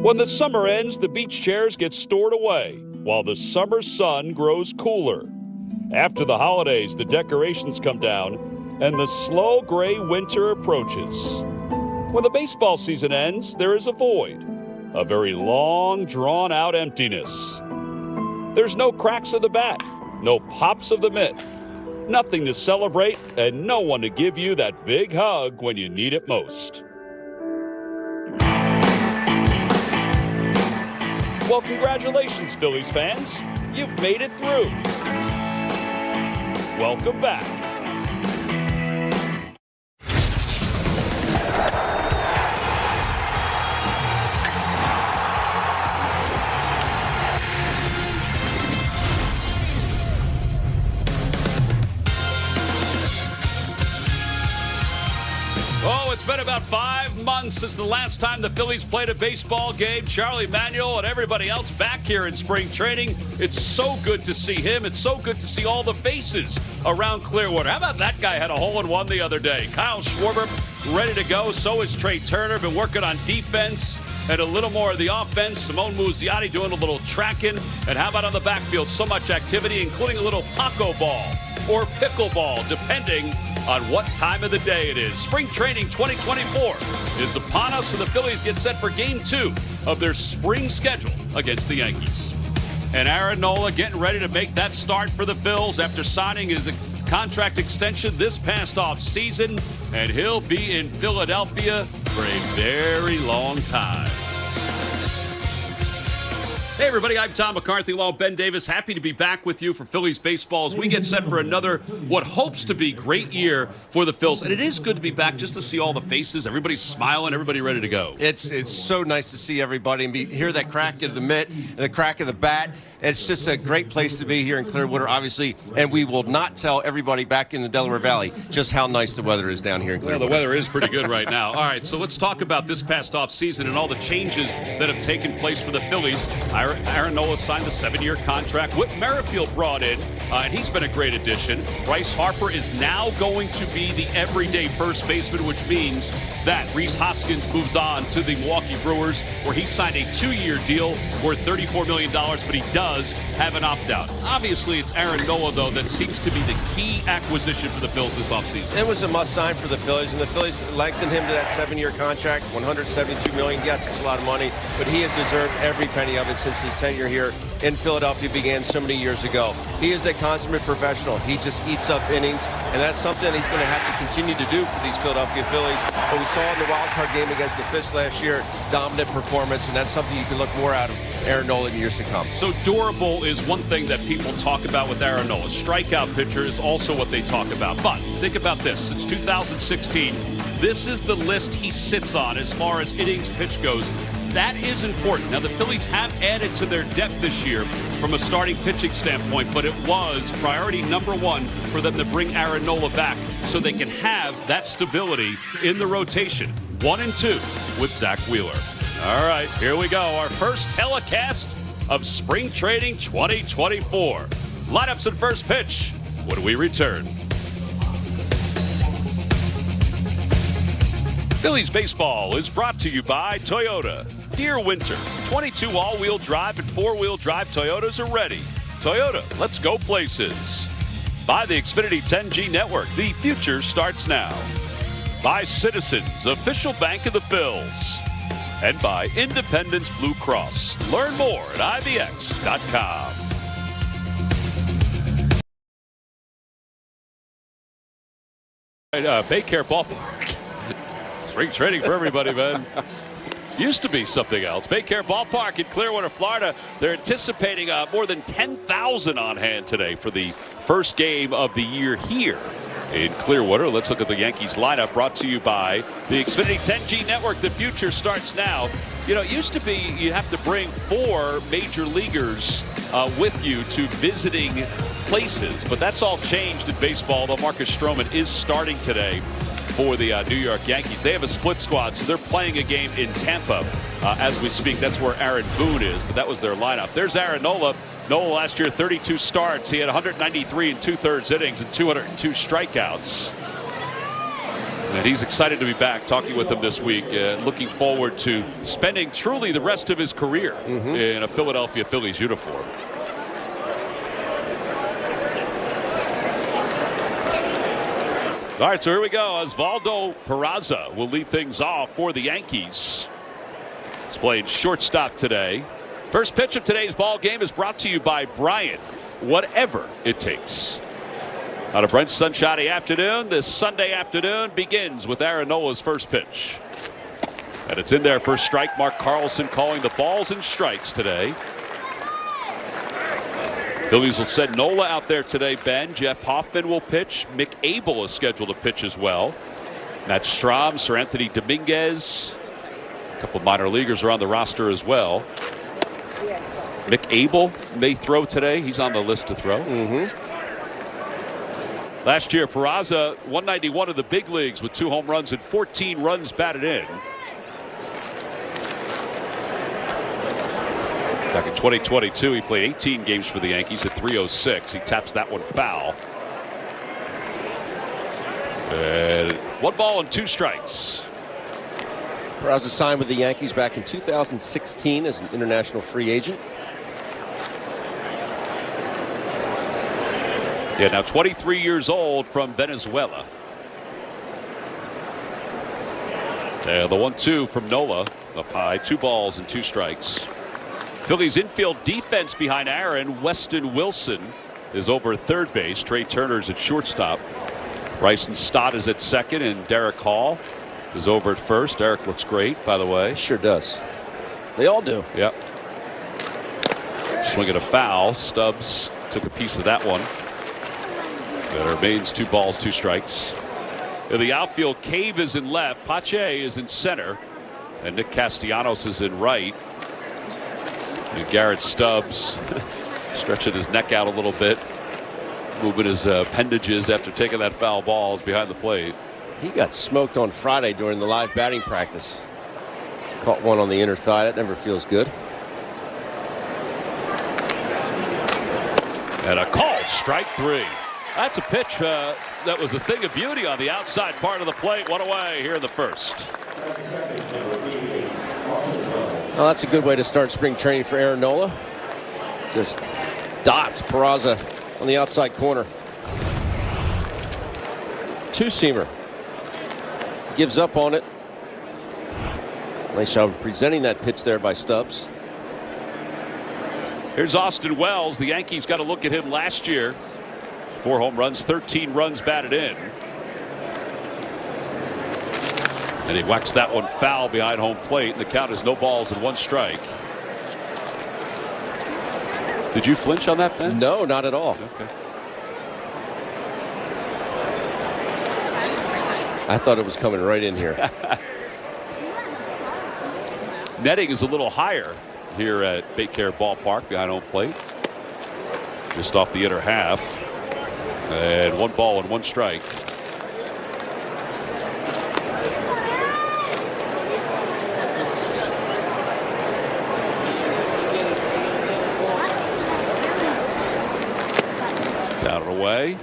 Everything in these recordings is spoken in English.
When the summer ends, the beach chairs get stored away while the summer sun grows cooler. After the holidays, the decorations come down and the slow gray winter approaches. When the baseball season ends, there is a void, a very long, drawn-out emptiness. There's no cracks of the bat, no pops of the mitt, nothing to celebrate, and no one to give you that big hug when you need it most. Well, congratulations, Phillies fans. You've made it through. Welcome back. Oh, it's been about 5 months since the last time the Phillies played a baseball game. Charlie Manuel and everybody else back here in spring training. It's so good to see him. It's so good to see all the faces around Clearwater. How about that guy had a hole-in-one the other day? Kyle Schwarber ready to go. So is Trey Turner. Been working on defense and a little more of the offense. Simone Muzziotti doing a little tracking. And how about on the backfield? So much activity, including a little Paco ball or pickleball, depending on what time of the day it is. Spring training 2024 is upon us, and the Phillies get set for Game 2 of their spring schedule against the Yankees. And Aaron Nola getting ready to make that start for the Phils after signing his contract extension this past offseason, and he'll be in Philadelphia for a very long time. Hey, everybody, I'm Tom McCarthy, along with Ben Davis. Happy to be back with you for Phillies baseball as we get set for another, what hopes to be great year for the Phils. And it is good to be back just to see all the faces. Everybody's smiling, everybody ready to go. It's so nice to see everybody and hear that crack of the mitt and the crack of the bat. It's just a great place to be here in Clearwater, obviously. And we will not tell everybody back in the Delaware Valley just how nice the weather is down here in Clearwater. Well, the weather is pretty good right now. All right, so let's talk about this past offseason and all the changes that have taken place for the Phillies. Aaron Nola signed a 7-year contract. Whit Merrifield brought in, and he's been a great addition. Bryce Harper is now going to be the everyday first baseman, which means that Rhys Hoskins moves on to the Milwaukee Brewers, where he signed a 2-year deal worth $34 million, but he does have an opt-out. Obviously, it's Aaron Nola, though, that seems to be the key acquisition for the Phils this offseason. It was a must-sign for the Phillies, and the Phillies lengthened him to that 7-year contract, $172 million. Yes, it's a lot of money, but he has deserved every penny of it since his tenure here in Philadelphia began so many years ago. He is a consummate professional. He just eats up innings, and that's something he's going to have to continue to do for these Philadelphia Phillies. But we saw in the wild card game against the Fish last year, dominant performance, and that's something you can look more out of Aaron Nola in years to come. So durable is one thing that people talk about with Aaron Nola. Strikeout pitcher is also what they talk about. But think about this. Since 2016, this is the list he sits on as far as innings pitched goes. That is important. Now, the Phillies have added to their depth this year from a starting pitching standpoint, but it was priority number one for them to bring Aaron Nola back so they can have that stability in the rotation. 1 and 2 with Zach Wheeler. All right, here we go. Our first telecast of spring training 2024. Lineups and first pitch when we return. Phillies baseball is brought to you by Toyota. Dear winter, 22 all-wheel drive and 4-wheel drive Toyotas are ready. Toyota, let's go places. By the Xfinity 10G network, the future starts now. By Citizens, official bank of the Phils. And by Independence Blue Cross. Learn more at IBX.com. BayCare Ballpark. Spring training for everybody, man. Used to be something else. BayCare Ballpark in Clearwater, Florida. They're anticipating more than 10,000 on hand today for the first game of the year here in Clearwater. Let's look at the Yankees lineup, brought to you by the Xfinity 10G network. The future starts now. You know, it used to be you have to bring 4 major leaguers with you to visiting places, but that's all changed in baseball, though Marcus Stroman is starting today for the New York Yankees. They have a split squad, so they're playing a game in Tampa as we speak. That's where Aaron Boone is, but that was their lineup. There's Aaron Nola. Nola last year, 32 starts. He had 193 and 2/3 innings and 202 strikeouts. And he's excited to be back, talking with him this week, looking forward to spending truly the rest of his career in a Philadelphia Phillies uniform. All right, so here we go. Osvaldo Peraza will lead things off for the Yankees. He's playing shortstop today. First pitch of today's ball game is brought to you by Bryant, whatever it takes. On a bright sunshiny afternoon, this Sunday afternoon begins with Aaron Nola's first pitch. And it's in there for strike. Mark Carlson calling the balls and strikes today. Phillies will send Nola out there today, Ben. Jeff Hoffman will pitch. Mick Abel is scheduled to pitch as well. Matt Strom, Sir Anthony Dominguez. A couple of minor leaguers are on the roster as well. Mick Abel may throw today. He's on the list to throw. Last year, Peraza, 191 in the big leagues with 2 home runs and 14 runs batted in. Back in 2022, he played 18 games for the Yankees at 306. He taps that one foul. And 1 ball and 2 strikes. Peraza signed with the Yankees back in 2016 as an international free agent. Yeah, now 23 years old from Venezuela. And the 1-2 from Nola up high. 2 balls and 2 strikes. Phillies infield defense behind Aaron. Weston Wilson is over at third base. Trey Turner's at shortstop. Bryson Stott is at second, and Derek Hall is over at first. Derek looks great, by the way. Sure does. They all do. Yep. Swinging a foul. Stubbs took a piece of that one. It remains 2 balls, 2 strikes. In the outfield, Cave is in left. Pache is in center. And Nick Castellanos is in right. And Garrett Stubbs stretching his neck out a little bit, moving his appendages after taking that foul ball is behind the plate. He got smoked on Friday during the live batting practice. Caught one on the inner thigh. That never feels good. And a called strike 3. That's a pitch that was a thing of beauty on the outside part of the plate. 1 away here in the first. Well, that's a good way to start spring training for Aaron Nola. Just dots Peraza on the outside corner. 2-seamer. Gives up on it. Nice job presenting that pitch there by Stubbs. Here's Austin Wells. The Yankees got a look at him last year. 4 home runs, 13 runs batted in. And he whacks that one foul behind home plate. And the count is no balls and 1 strike. Did you flinch on that, Ben? No, not at all. Okay. I thought it was coming right in here. Netting is a little higher here at BayCare Ballpark behind home plate. Just off the inner half. And 1 ball and 1 strike. Down and away.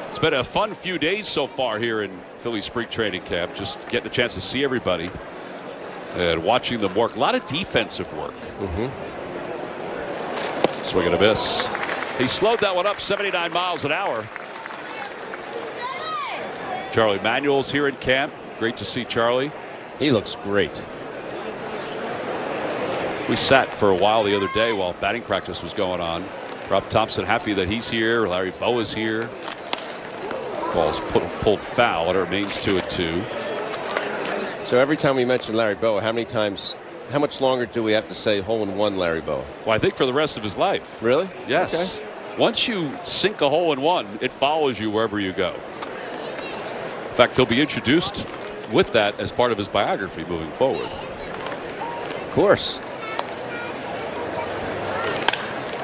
It's been a fun few days so far here in Philly spring training camp. Just getting a chance to see everybody and watching them work. A lot of defensive work. Swing and a miss. He slowed that one up 79 miles an hour. Charlie Manuel's here in camp. Great to see Charlie. He looks great. We sat for a while the other day while batting practice was going on. Rob Thompson happy that he's here. Larry Bow is here. Ball's pulled foul, and it remains 2-2. So every time we mention Larry Bow, how much longer do we have to say hole in one Larry Bow? Well, I think for the rest of his life. Really? Yes. Okay. Once you sink a hole in one, it follows you wherever you go. In fact, he'll be introduced with that as part of his biography moving forward. Of course.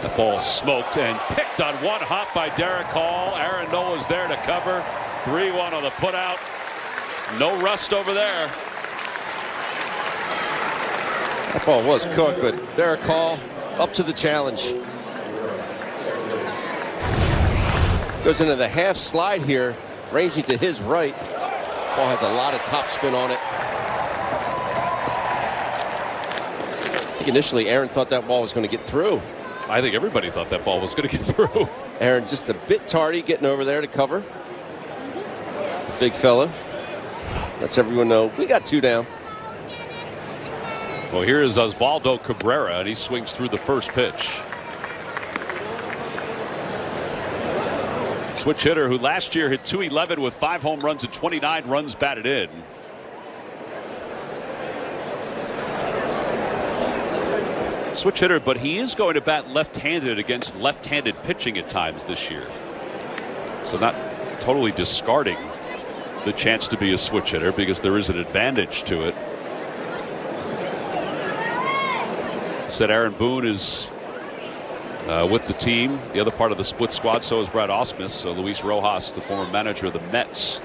The ball smoked and picked on 1 hop by Derek Hall. Aaron Nola's there to cover. 3-1 on the putout. No rust over there. That ball was cooked, but Derek Hall up to the challenge. Goes into the half slide here, ranging to his right. Ball has a lot of top spin on it. I think initially Aaron thought that ball was going to get through. I think everybody thought that ball was going to get through. Aaron just a bit tardy getting over there to cover. Big fella. Lets everyone know we got 2 down. Well, here is Osvaldo Cabrera, and he swings through the first pitch. Switch hitter who last year hit .211 with 5 home runs and 29 runs batted in. Switch hitter, but he is going to bat left-handed against left-handed pitching at times this year. So not totally discarding the chance to be a switch hitter because there is an advantage to it. Said Aaron Boone is with the team, the other part of the split squad. So is Brad Ausmus. So Luis Rojas, the former manager of the Mets,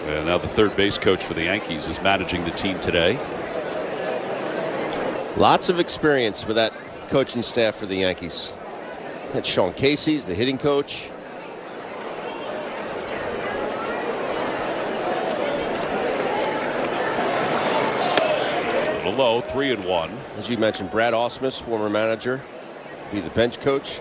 and now the third base coach for the Yankees, is managing the team today. Lots of experience with that coaching staff for the Yankees. That's Sean Casey's the hitting coach. A little low, 3-1. As you mentioned, Brad Ausmus, former manager, be the bench coach.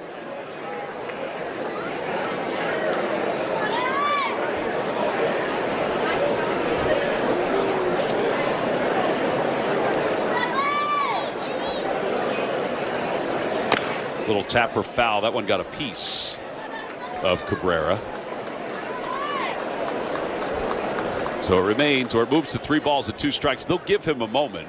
Little tapper foul. That one got a piece of Cabrera. So it remains, or it moves to 3 balls and 2 strikes. They'll give him a moment.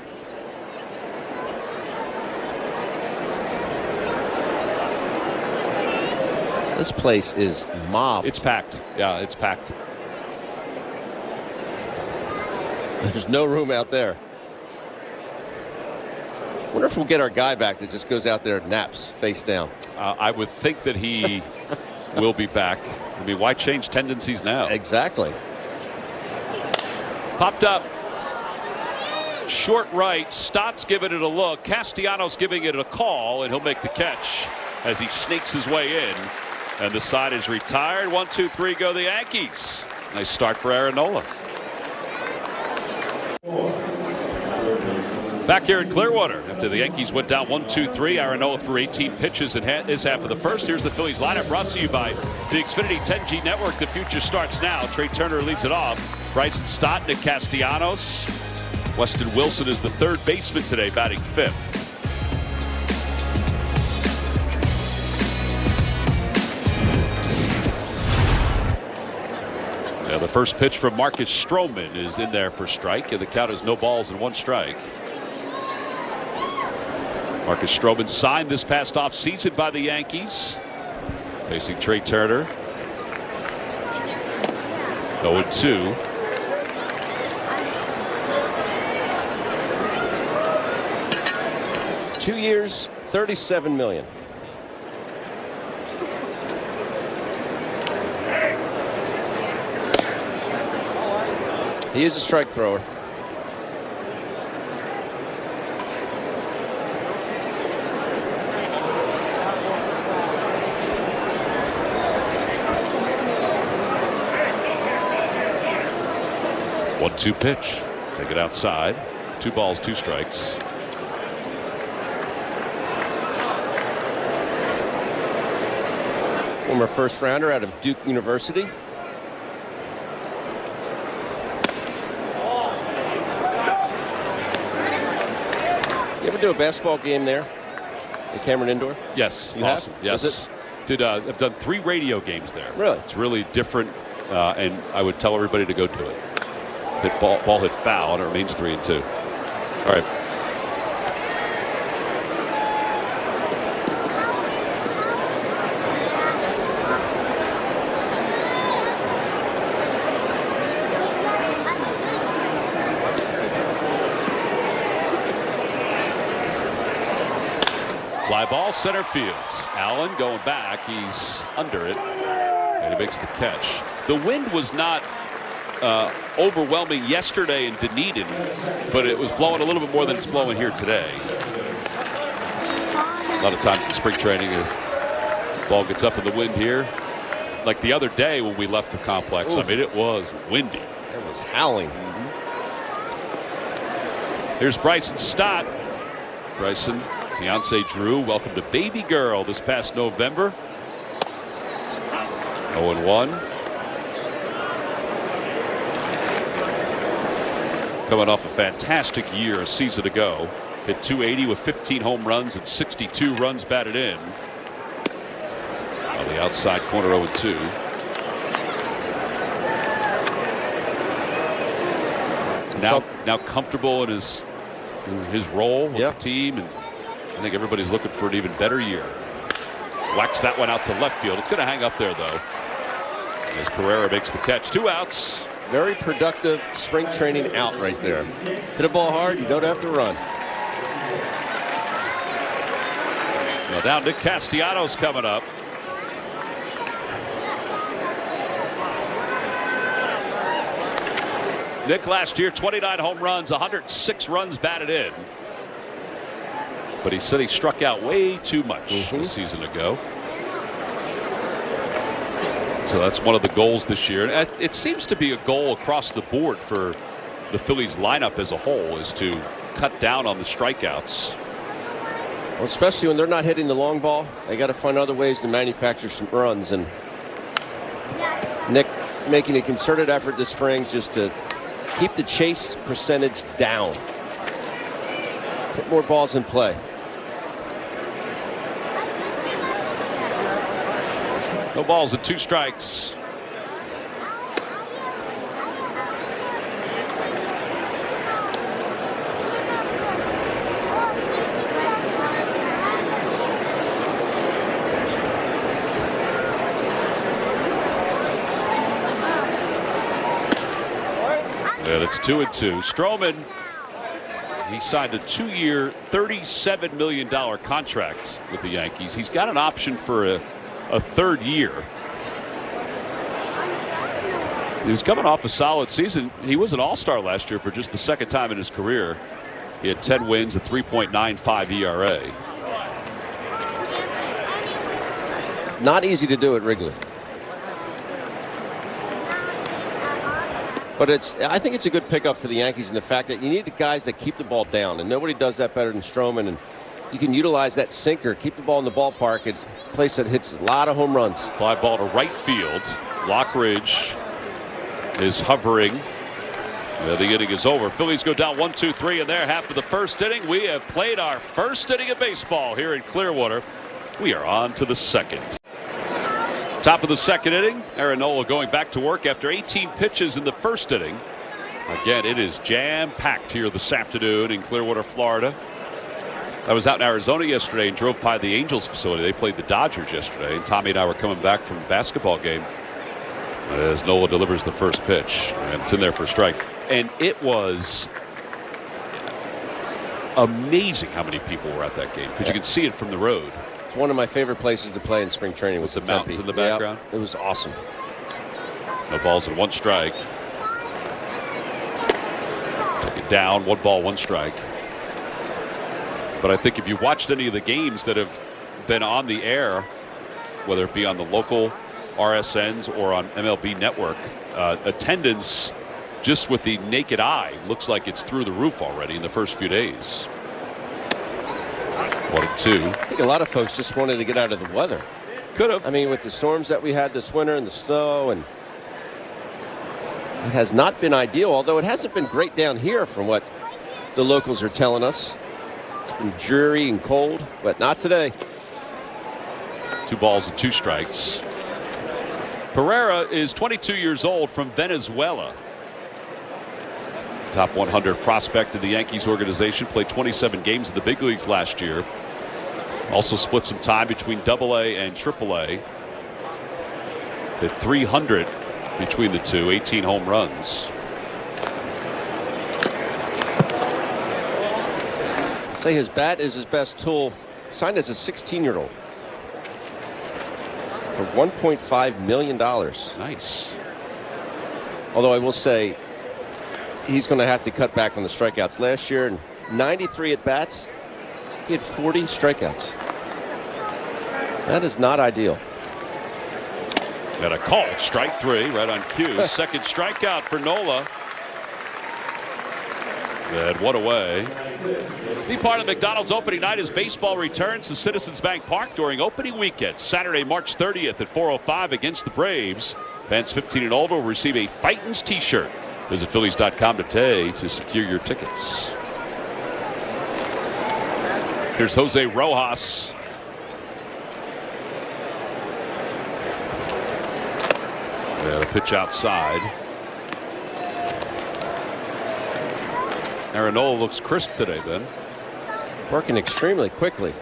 This place is mobbed. It's packed. Yeah, it's packed. There's no room out there. Wonder if we'll get our guy back that just goes out there and naps face down. I would think that he will be back. I mean, why change tendencies now? Exactly. Popped up. Short right. Stott's giving it a look. Castellanos giving it a call, and he'll make the catch as he snakes his way in. And the side is retired. 1, 2, 3 go the Yankees. Nice start for Aaron Nola. Back here in Clearwater after the Yankees went down 1-2-3. Aaron Nola threw 18 pitches in his half of the first. Here's the Phillies lineup brought to you by the Xfinity 10G Network. The future starts now. Trey Turner leads it off. Bryson Stott, Nick Castellanos. Weston Wilson is the third baseman today, batting 5th. Now the first pitch from Marcus Stroman is in there for strike, and the count is no balls and 1 strike. Marcus Stroman signed this past offseason by the Yankees. Facing Trey Turner. 0-2. $2 years, $37 million. He is a strike thrower. One-two pitch. Take it outside. 2 balls, 2 strikes. Former first rounder out of Duke University. You ever do a basketball game there at Cameron Indoor? Yes. You awesome. have? Yes. I've done 3 radio games there. Really? It's really different, and I would tell everybody to go do it. Ball hit foul, and it remains 3-2. All right. Fly ball, center field. Allen going back. He's under it, and he makes the catch. The wind was not overwhelming yesterday in Dunedin, but it was blowing a little bit more than it's blowing here today. A lot of times in spring training, the ball gets up in the wind here. like the other day when we left the complex. Oof. I mean, it was windy. It was howling. Here's Bryson Stott. Bryson, fiance Drew, welcome to baby girl this past November. 0-1. Coming off a fantastic year a season ago. Hit .280 with 15 home runs and 62 runs batted in. On the outside corner, 0-2. Now comfortable in his role with the team, and I think everybody's looking for an even better year. Whacks that one out to left field. It's going to hang up there, though, as Pereira makes the catch. 2 outs. Very productive spring training out right there. Hit a ball hard, you don't have to run. Well, now Nick Castellanos coming up. Nick last year, 29 home runs, 106 runs batted in. But he said he struck out way too much a season ago. So that's one of the goals this year. It seems to be a goal across the board for the Phillies lineup as a whole, is to cut down on the strikeouts. Well, especially when they're not hitting the long ball, they got to find other ways to manufacture some runs. And Nick making a concerted effort this spring just to keep the chase percentage down. Put more balls in play. No balls and 2 strikes. And it's 2-2. Stroman, he signed a 2-year, $37 million contract with the Yankees. He's got an option for a third year. He was coming off a solid season. He was an all-star last year for just the second time in his career. He had 10 wins, a 3.95 ERA. Not easy to do at Wrigley. But I think it's a good pickup for the Yankees in the fact that you need the guys that keep the ball down, and nobody does that better than Stroman. And you can utilize that sinker, keep the ball in the ballpark, a place that hits a lot of home runs. Fly ball to right field. Lockridge is hovering. The inning is over. Phillies go down 1-2-3 in their half of the first inning. We have played our first inning of baseball here in Clearwater. We are on to the second. Top of the second inning, Aaron Nola going back to work after 18 pitches in the first inning. Again, it is jam-packed here this afternoon in Clearwater, Florida. I was out in Arizona yesterday and drove by the Angels facility. They played the Dodgers yesterday, and Tommy and I were coming back from a basketball game as Nola delivers the first pitch, and it's in there for a strike. And it was amazing how many people were at that game, because you can see it from the road. It's one of my favorite places to play in spring training. With the mountains in the background. Yep, it was awesome. No balls and 1 strike. Took it down, 1 ball, 1 strike. But I think if you watched any of the games that have been on the air, whether it be on the local RSNs or on MLB Network, attendance just with the naked eye looks like it's through the roof already in the first few days. 1-2. I think a lot of folks just wanted to get out of the weather. Could have. I mean, with the storms that we had this winter and the snow, and it has not been ideal, although it hasn't been great down here from what the locals are telling us. It's been dreary and cold, but not today. 2 balls and 2 strikes. Pereira is 22 years old, from Venezuela. Top 100 prospect in the Yankees organization. Played 27 games in the big leagues last year. Also split some time between AA and AAA. Hit 300 between the two, 18 home runs. Say his bat is his best tool. Signed as a 16-year-old for $1.5 million. Nice. Although I will say, he's going to have to cut back on the strikeouts. Last year, 93 at-bats, he had 40 strikeouts. That is not ideal. And a call, strike 3, right on cue. Second strikeout for Nola. And one away. Be part of McDonald's opening night as baseball returns to Citizens Bank Park during opening weekend. Saturday, March 30th at 4:05 against the Braves. Fans 15 and older will receive a Fightins t-shirt. Visit Phillies.com today to secure your tickets. Here's Jose Rojas. And a pitch outside. Aaron Nola looks crisp today, Ben. Working extremely quickly.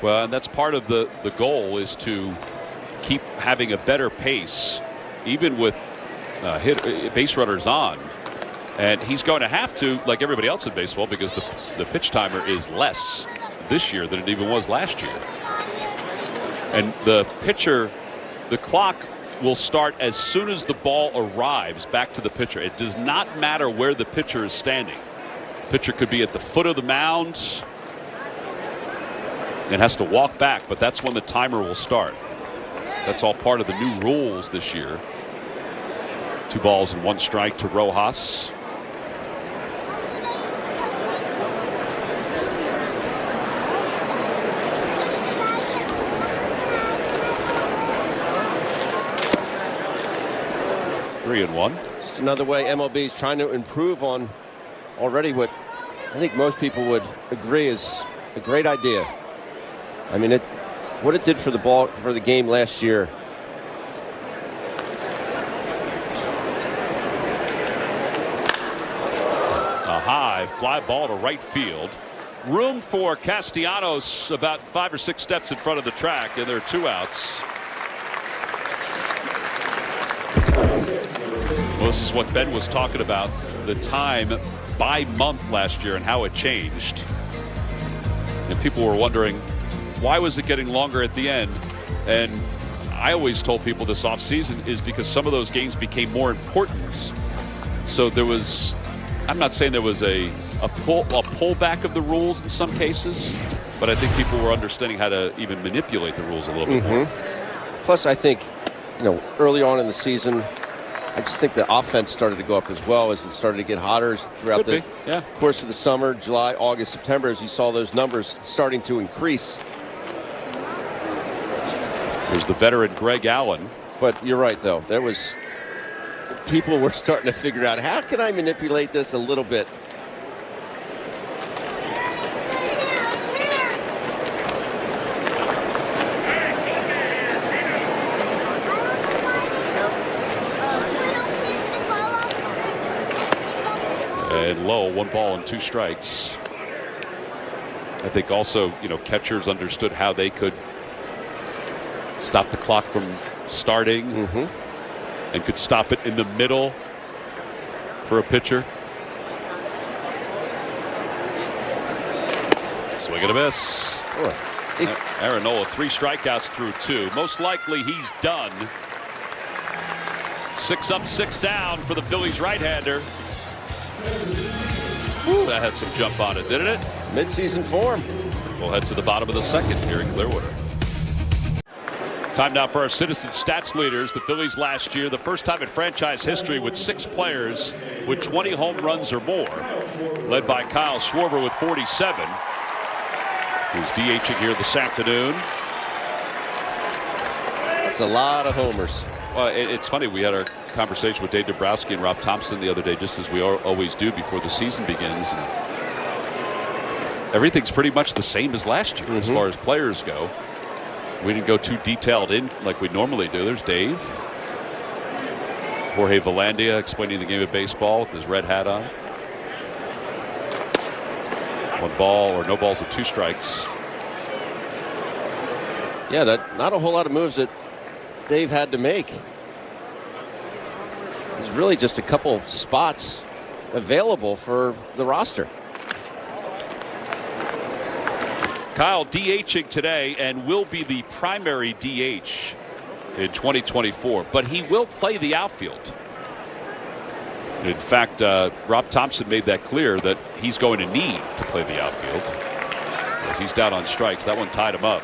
Well, and that's part of the goal, is to keep having a better pace, even with base runners on. And he's going to have to, like everybody else in baseball, because the pitch timer is less this year than it even was last year. And the clock will start as soon as the ball arrives back to the pitcher. It does not matter where the pitcher is standing. The pitcher could be at the foot of the mound and has to walk back, but that's when the timer will start. That's all part of the new rules this year. 2 balls and 1 strike to Rojas. Three and 1. Just another way MLB is trying to improve on already what I think most people would agree is a great idea. I mean, what it did for the game last year. A high fly ball to right field. Room for Castellanos about 5 or 6 steps in front of the track, and there are 2 outs. Well, this is what Ben was talking about, the time by month last year and how it changed. And people were wondering, why was it getting longer at the end? And I always told people this offseason is because some of those games became more important. So there was, I'm not saying there was a pullback of the rules in some cases, but I think people were understanding how to even manipulate the rules a little bit more. Plus, I think, early on in the season, I just think the offense started to go up as well as it started to get hotter throughout the course of the summer, July, August, September, as you saw those numbers starting to increase. There's the veteran Greg Allen. But you're right, though. People were starting to figure out, how can I manipulate this a little bit? And low, 1 ball and 2 strikes. I think also, catchers understood how they could stop the clock from starting and could stop it in the middle for a pitcher. Swing and a miss. Aaron Nola, 3 strikeouts through 2. Most likely he's done. 6 up, 6 down for the Phillies right-hander. Ooh, that had some jump on it, didn't it? Mid-season form. We'll head to the bottom of the 2nd here in Clearwater. Time now for our Citizen Stats leaders. The Phillies last year, the first time in franchise history with 6 players with 20 home runs or more. Led by Kyle Schwarber with 47. Who's DHing here this afternoon. That's a lot of homers. Well, it's funny. We had our conversation with Dave Dabrowski and Rob Thompson the other day, just as we always do before the season begins. And everything's pretty much the same as last year as far as players go. We didn't go too detailed in like we normally do. There's Dave. Jorge Velandia explaining the game of baseball with his red hat on. 1 ball or no balls and 2 strikes. Yeah, not a whole lot of moves that Dave had to make. There's really just a couple spots available for the roster. Kyle DHing today and will be the primary DH in 2024, but he will play the outfield. In fact, Rob Thompson made that clear that he's going to need to play the outfield as he's down on strikes. That one tied him up.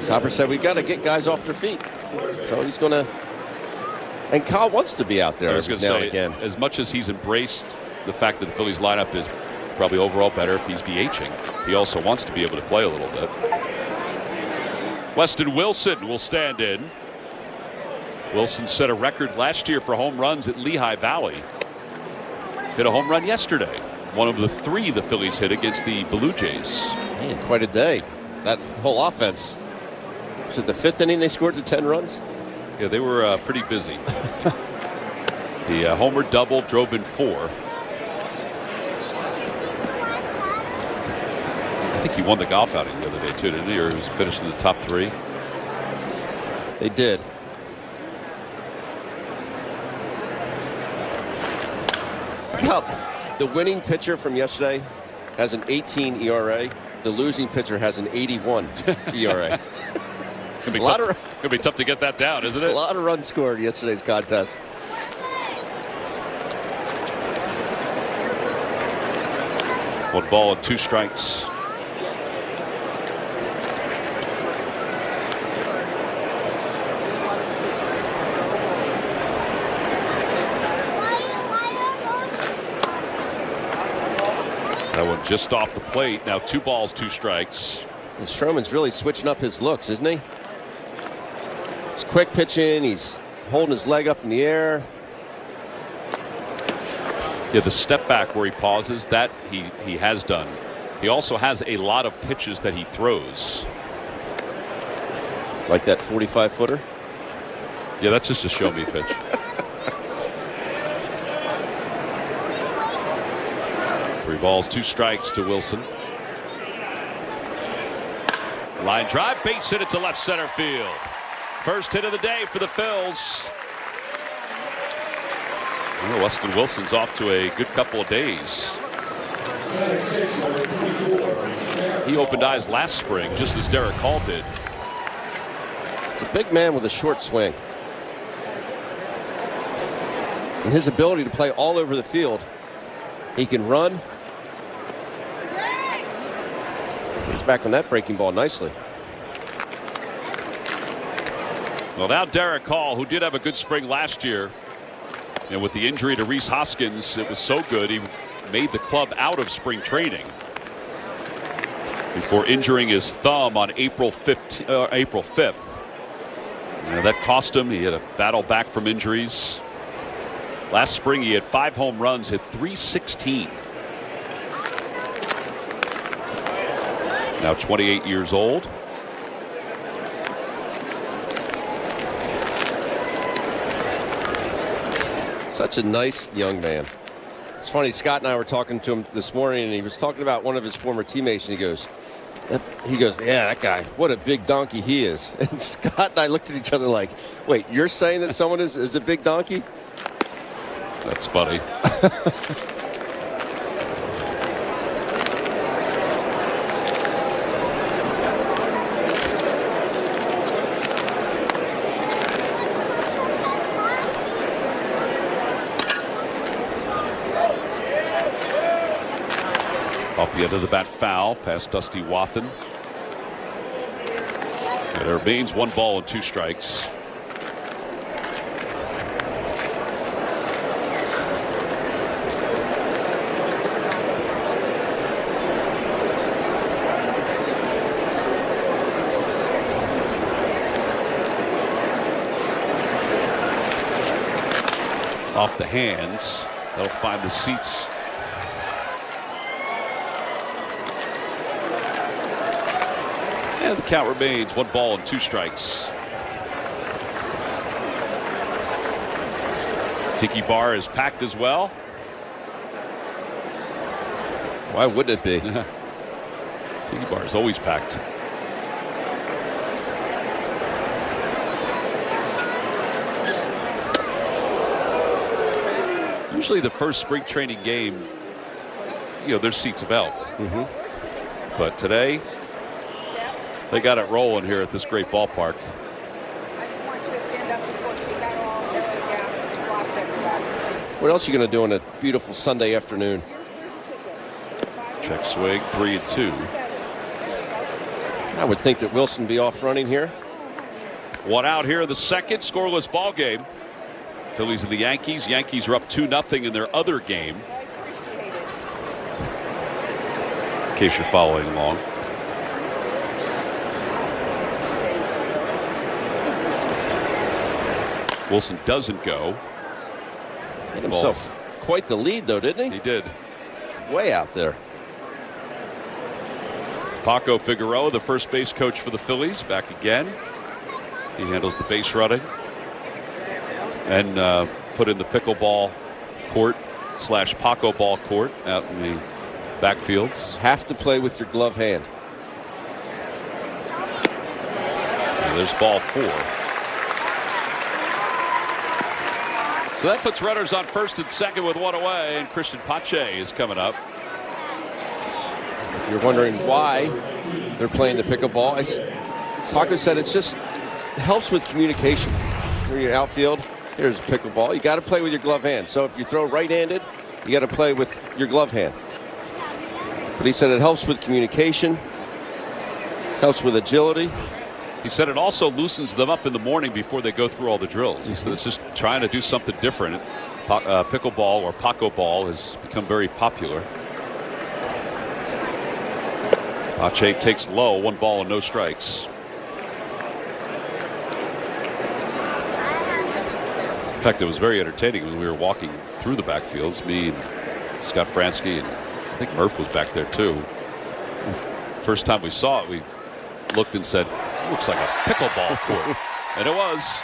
Topper said we got to get guys off their feet. So he's going to. And Kyle wants to be out there. I was going to say, again, as much as he's embraced the fact that the Phillies lineup is probably overall better if he's DHing, he also wants to be able to play a little bit. Weston Wilson will stand in. Wilson set a record last year for home runs at Lehigh Valley. Hit a home run yesterday. One of the 3 the Phillies hit against the Blue Jays. Man, quite a day. That whole offense. Was it the 5th inning they scored the 10 runs? Yeah, they were pretty busy. The homer double drove in 4. I think he won the golf outing the other day too, didn't he? Or he was finished in the top 3. They did. Well, the winning pitcher from yesterday has an 18 ERA. The losing pitcher has an 81 ERA. Gonna be tough to get that down, isn't it? A lot of runs scored in yesterday's contest. One ball and 2 strikes. That one just off the plate. Now 2 balls, 2 strikes. And Stroman's really switching up his looks, isn't he? It's quick pitching. He's holding his leg up in the air. Yeah, the step back where he pauses, that he has done. He also has a lot of pitches that he throws. Like that 45-footer? Yeah, that's just a show-me pitch. Three balls, 2 strikes to Wilson. Line drive, base hit. It's a left center field. First hit of the day for the Phils. Well, Weston Wilson's off to a good couple of days. He opened eyes last spring, just as Derek Hall did. It's a big man with a short swing. And his ability to play all over the field. He can run. He's back on that breaking ball nicely. Well, now Derek Hall, who did have a good spring last year, and with the injury to Rhys Hoskins, it was so good he made the club out of spring training before injuring his thumb on April 5th. That cost him. He had a battle back from injuries. Last spring, he had 5 home runs, hit .316. Now 28 years old. Such a nice young man. It's funny, Scott and I were talking to him this morning, and he was talking about one of his former teammates, and he goes, yeah, that guy, what a big donkey he is. And Scott and I looked at each other like, wait, you're saying that someone is a big donkey? That's funny. Off the end of the bat, foul past Dusty Wathan. And there remains 1 ball and 2 strikes. Off the hands, they'll find the seats. And the count remains 1 ball and 2 strikes. Tiki bar is packed as well. Why wouldn't it be? Tiki bar is always packed. Usually the first spring training game, there's seats available. Mm-hmm. But today, they got it rolling here at this great ballpark. I didn't want you to stand up before she got all down, blocked everybody. What else are you going to do on a beautiful Sunday afternoon? Here's a ticket. Check swing, 3-2. I would think that Wilson be off running here. One out here in the second, scoreless ball game. Phillies and the Yankees. Yankees are up 2-0 in their other game. I appreciate it. In case you're following along. Wilson doesn't go. Had himself quite the lead, though, didn't he? He did. Way out there. Paco Figueroa, the first base coach for the Phillies, back again. He handles the base running and put in the pickleball court / Paco ball court out in the backfields. Have to play with your glove hand. And there's ball 4. So that puts runners on first and second with 1 away, and Christian Pache is coming up. If you're wondering why they're playing the pickleball, Paco said it helps with communication. When you're outfield, here's a pickleball. You got to play with your glove hand. So if you throw right-handed, you got to play with your glove hand. But he said it helps with communication, helps with agility. He said it also loosens them up in the morning before they go through all the drills. He said it's just trying to do something different. Pickleball or Paco ball has become very popular. Pache takes low, 1 ball and no strikes. In fact, it was very entertaining when we were walking through the backfields. Me and Scott Fransky, and I think Murph was back there too. First time we saw it, we looked and said, looks like a pickleball court. And it was.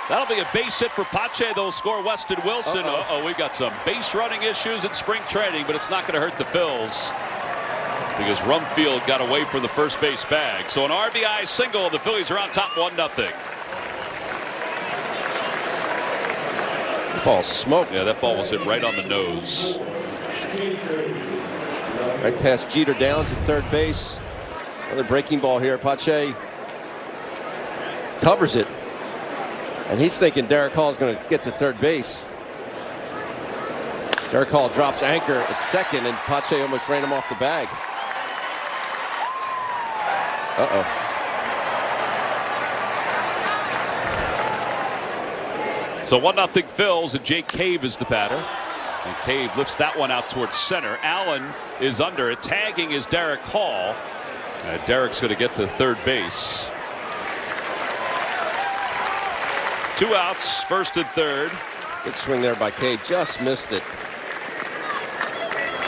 That'll be a base hit for Pache. They'll score Weston Wilson. We got some base running issues in spring training, but it's not going to hurt the Phils because Rumfield got away from the first base bag. So an RBI single. The Phillies are on top 1-0. Ball smoked. Yeah, that ball was hit right on the nose. Right past Jeter Downs at third base. Another breaking ball here. Pache covers it. And he's thinking Derek Hall is going to get to third base. Derek Hall drops anchor at second, and Pache almost ran him off the bag. So 1-0 Phils, and Jake Cave is the batter. And Cave lifts that one out towards center. Allen is under it. Tagging is Derek Hall. And Derek's going to get to third base. 2 outs, first and third. Good swing there by Cave. Just missed it.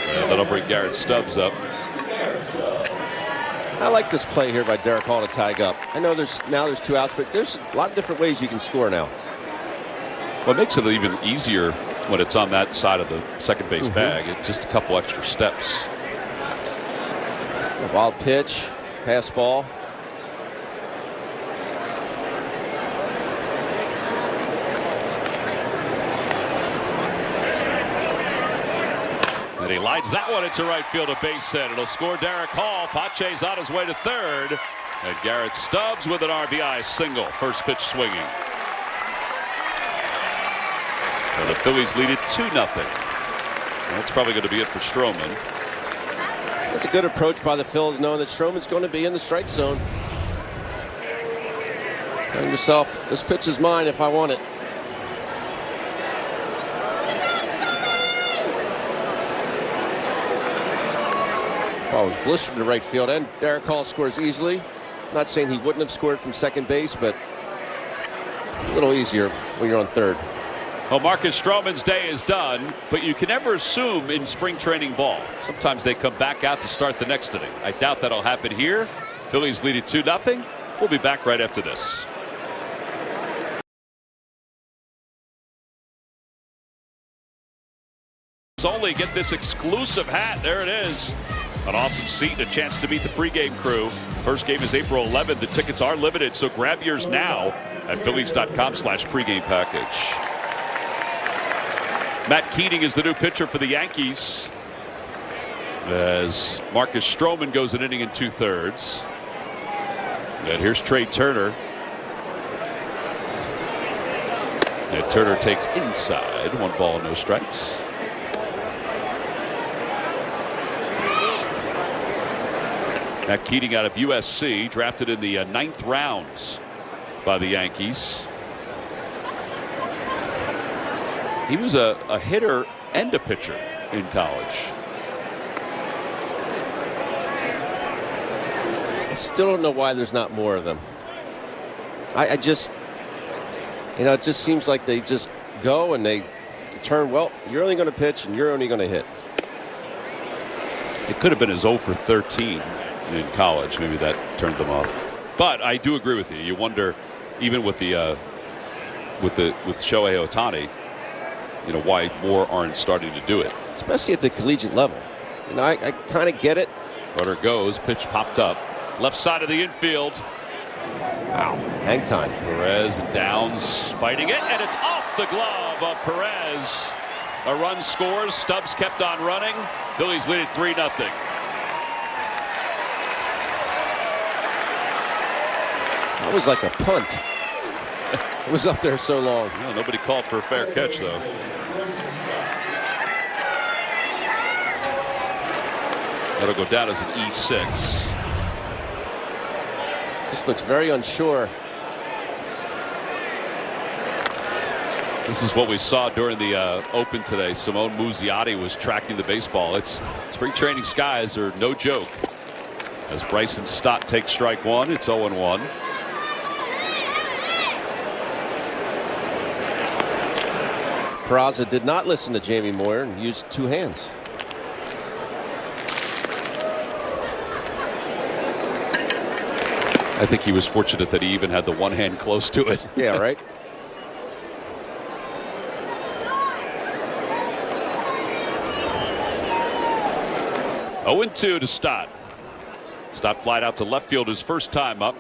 And that'll bring Garrett Stubbs up. I like this play here by Derek Hall to tag up. I know there's 2 outs, but there's a lot of different ways you can score now. What makes it even easier when it's on that side of the second base bag, it's just a couple extra steps. A wild pitch, pass ball. And he lines that one into right field, a base hit. It'll score Derek Hall. Pache's on his way to third. And Garrett Stubbs with an RBI single. First pitch swinging. And the Phillies lead it 2-0. That's probably going to be it for Stroman. That's a good approach by the Phillies, knowing that Stroman's going to be in the strike zone. Telling yourself, this pitch is mine if I want it. Ball was blistered to right field, and Derek Hall scores easily. Not saying he wouldn't have scored from second base, but a little easier when you're on third. Well, Marcus Stroman's day is done, but you can never assume in spring training ball. Sometimes they come back out to start the next inning. I doubt that'll happen here. Phillies lead it 2-0. We'll be back right after this. Only get this exclusive hat. There it is. An awesome seat, a chance to meet the pregame crew. First game is April 11th. The tickets are limited, so grab yours now at Phillies.com/pregame package. Matt Keating is the new pitcher for the Yankees, as Marcus Stroman goes an inning and 2/3. And here's Trey Turner. And Turner takes inside. 1 ball, no strikes. Matt Keating out of USC, drafted in the 9th rounds by the Yankees. He was a hitter and a pitcher in college. I still don't know why there's not more of them. I just, it just seems like they just go and they determine, well, you're only going to pitch and you're only going to hit. It could have been his 0 for 13 in college. Maybe that turned them off. But I do agree with you. You wonder, even with Shohei Ohtani, why more aren't starting to do it. Especially at the collegiate level. I kind of get it. Runner goes, pitch popped up. Left side of the infield. Wow. Hang time. Perez and Downs fighting it, and it's off the glove of Perez. A run scores. Stubbs kept on running. Phillies lead it 3-0. That was like a punt. It was up there so long. No, nobody called for a fair catch, though. That'll go down as an E6. Just looks very unsure. This is what we saw during the Open today. Simone Muzziotti was tracking the baseball. Spring training skies are no joke. As Bryson Stott takes strike one, it's 0-1. Peraza did not listen to Jamie Moyer and used two hands. I think he was fortunate that he even had the one hand close to it. Yeah, right. Oh, 0-2 to Stott. Stott flied out to left field his first time up.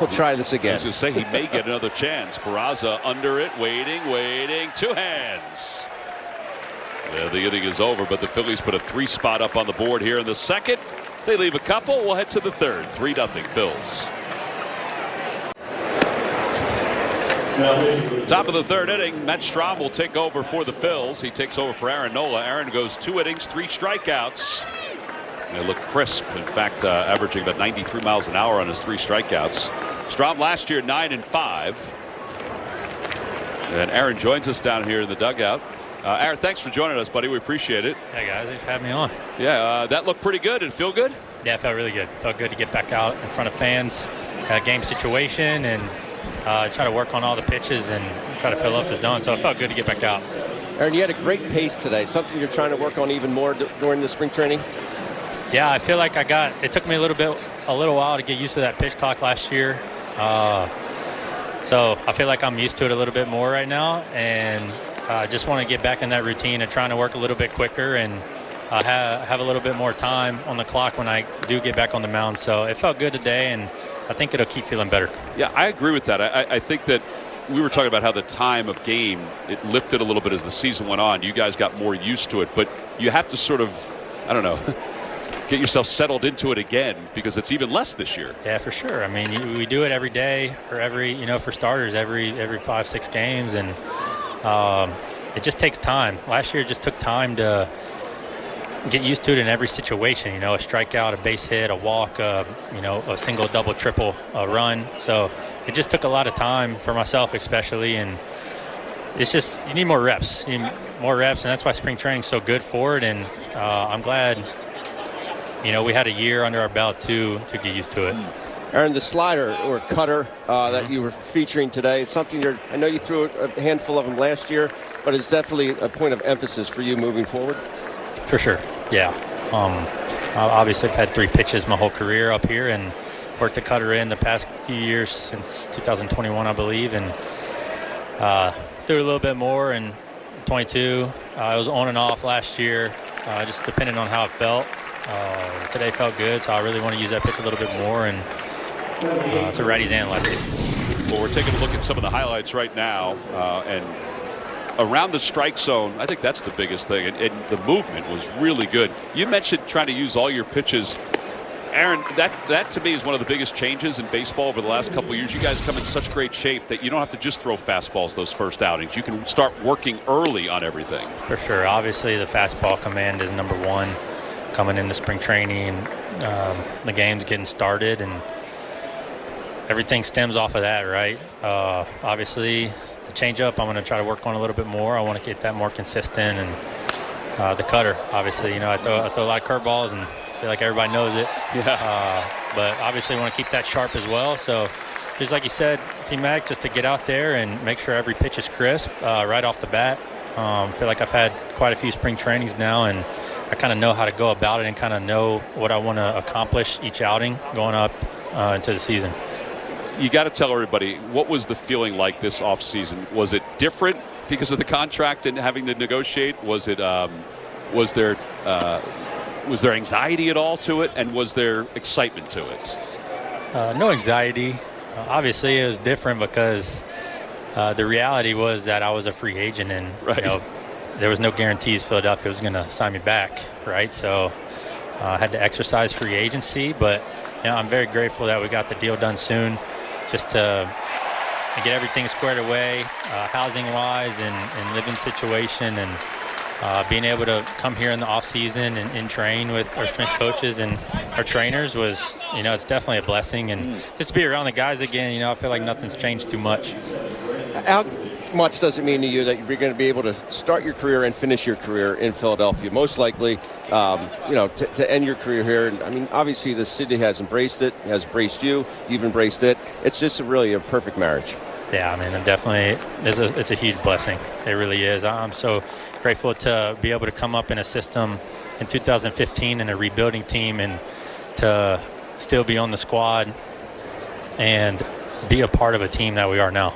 We'll try this again. I was going to say he may get another chance. Peraza under it, waiting. Two hands. Yeah, the inning is over, but the Phillies put a 3 spot up on the board here in the second. They leave a couple. We'll head to the third. 3-0 Phils. Top of the third inning, Matt Strahm will take over for the Phils. He takes over for Aaron Nola. Aaron goes 2 innings, 3 strikeouts. They look crisp. In fact, averaging about 93 miles an hour on his 3 strikeouts. Strahm last year 9-5. And Aaron joins us down here in the dugout. Aaron, thanks for joining us, buddy. We appreciate it. Hey guys, thanks for having me on. Yeah, that looked pretty good. Did it feel good? Yeah, it felt really good. Felt good to get back out in front of fans, game situation, and try to work on all the pitches and try to fill up the zone. So it felt good to get back out. Aaron, you had a great pace today. Something you're trying to work on even more during the spring training? Yeah, I feel like it took me a little while to get used to that pitch clock last year. So I feel like I'm used to it a little bit more right now, and I just want to get back in that routine of trying to work a little bit quicker and have a little bit more time on the clock when I do get back on the mound. So it felt good today, and I think it'll keep feeling better. Yeah, I agree with that. I think that we were talking about how the time of game, it lifted a little bit as the season went on. You guys got more used to it, but you have to sort of, I don't know, get yourself settled into it again because it's even less this year. Yeah, for sure. I mean, we do it every day or for starters, every 5-6 games, and it just takes time. Last year it just took time to get used to it in every situation, a strikeout, a base hit, a walk, a single, double, triple, a run. So it just took a lot of time for myself especially, and it's just, you need more reps. And that's why spring training is so good for it, and I'm glad, we had a year under our belt to get used to it. Aaron, the slider or cutter that you were featuring today is something I know you threw a handful of them last year, but it's definitely a point of emphasis for you moving forward. For sure, yeah. Obviously, I've had 3 pitches my whole career up here and worked the cutter in the past few years since 2021, I believe, and threw a little bit more in 22. I was on and off last year, just depending on how it felt. Today felt good, so I really want to use that pitch a little bit more, and to righties and lefties. Well, we're taking a look at some of the highlights right now, and around the strike zone, I think that's the biggest thing, and the movement was really good. You mentioned trying to use all your pitches Aaron, that to me is one of the biggest changes in baseball over the last couple of years. You guys come in such great shape that you don't have to just throw fastballs those first outings. You can start working early on everything. For sure. Obviously, the fastball command is number one coming into spring training. The game's getting started, and everything stems off of that, right? Obviously, the changeup I'm going to try to work on a little bit more. I want to get that more consistent, and the cutter, obviously, I throw a lot of curveballs, and I feel like everybody knows it. Yeah. But obviously, I want to keep that sharp as well. So, just like you said, T-Mac, just to get out there and make sure every pitch is crisp right off the bat. I feel like I've had quite a few spring trainings now, and I kind of know how to go about it and kind of know what I want to accomplish each outing going up into the season. You got to tell everybody, what was the feeling like this offseason? Was it different because of the contract and having to negotiate? Was it was there anxiety at all to it, and was there excitement to it? No anxiety. Obviously, it was different because the reality was that I was a free agent, and right. There was no guarantees Philadelphia was going to sign me back, right? So I had to exercise free agency, but I'm very grateful that we got the deal done soon, just to get everything squared away, housing-wise and living situation, and being able to come here in the off-season and train with our strength coaches and our trainers was, it's definitely a blessing. And just to be around the guys again, I feel like nothing's changed too much. How much does it mean to you that you're going to be able to start your career and finish your career in Philadelphia? Most likely, to end your career here. And I mean, obviously, the city has embraced it, has embraced you. You've embraced it. It's just really a perfect marriage. Yeah, I mean, it's a huge blessing. It really is. I'm so grateful to be able to come up in a system in 2015 in a rebuilding team, and to still be on the squad and be a part of a team that we are now.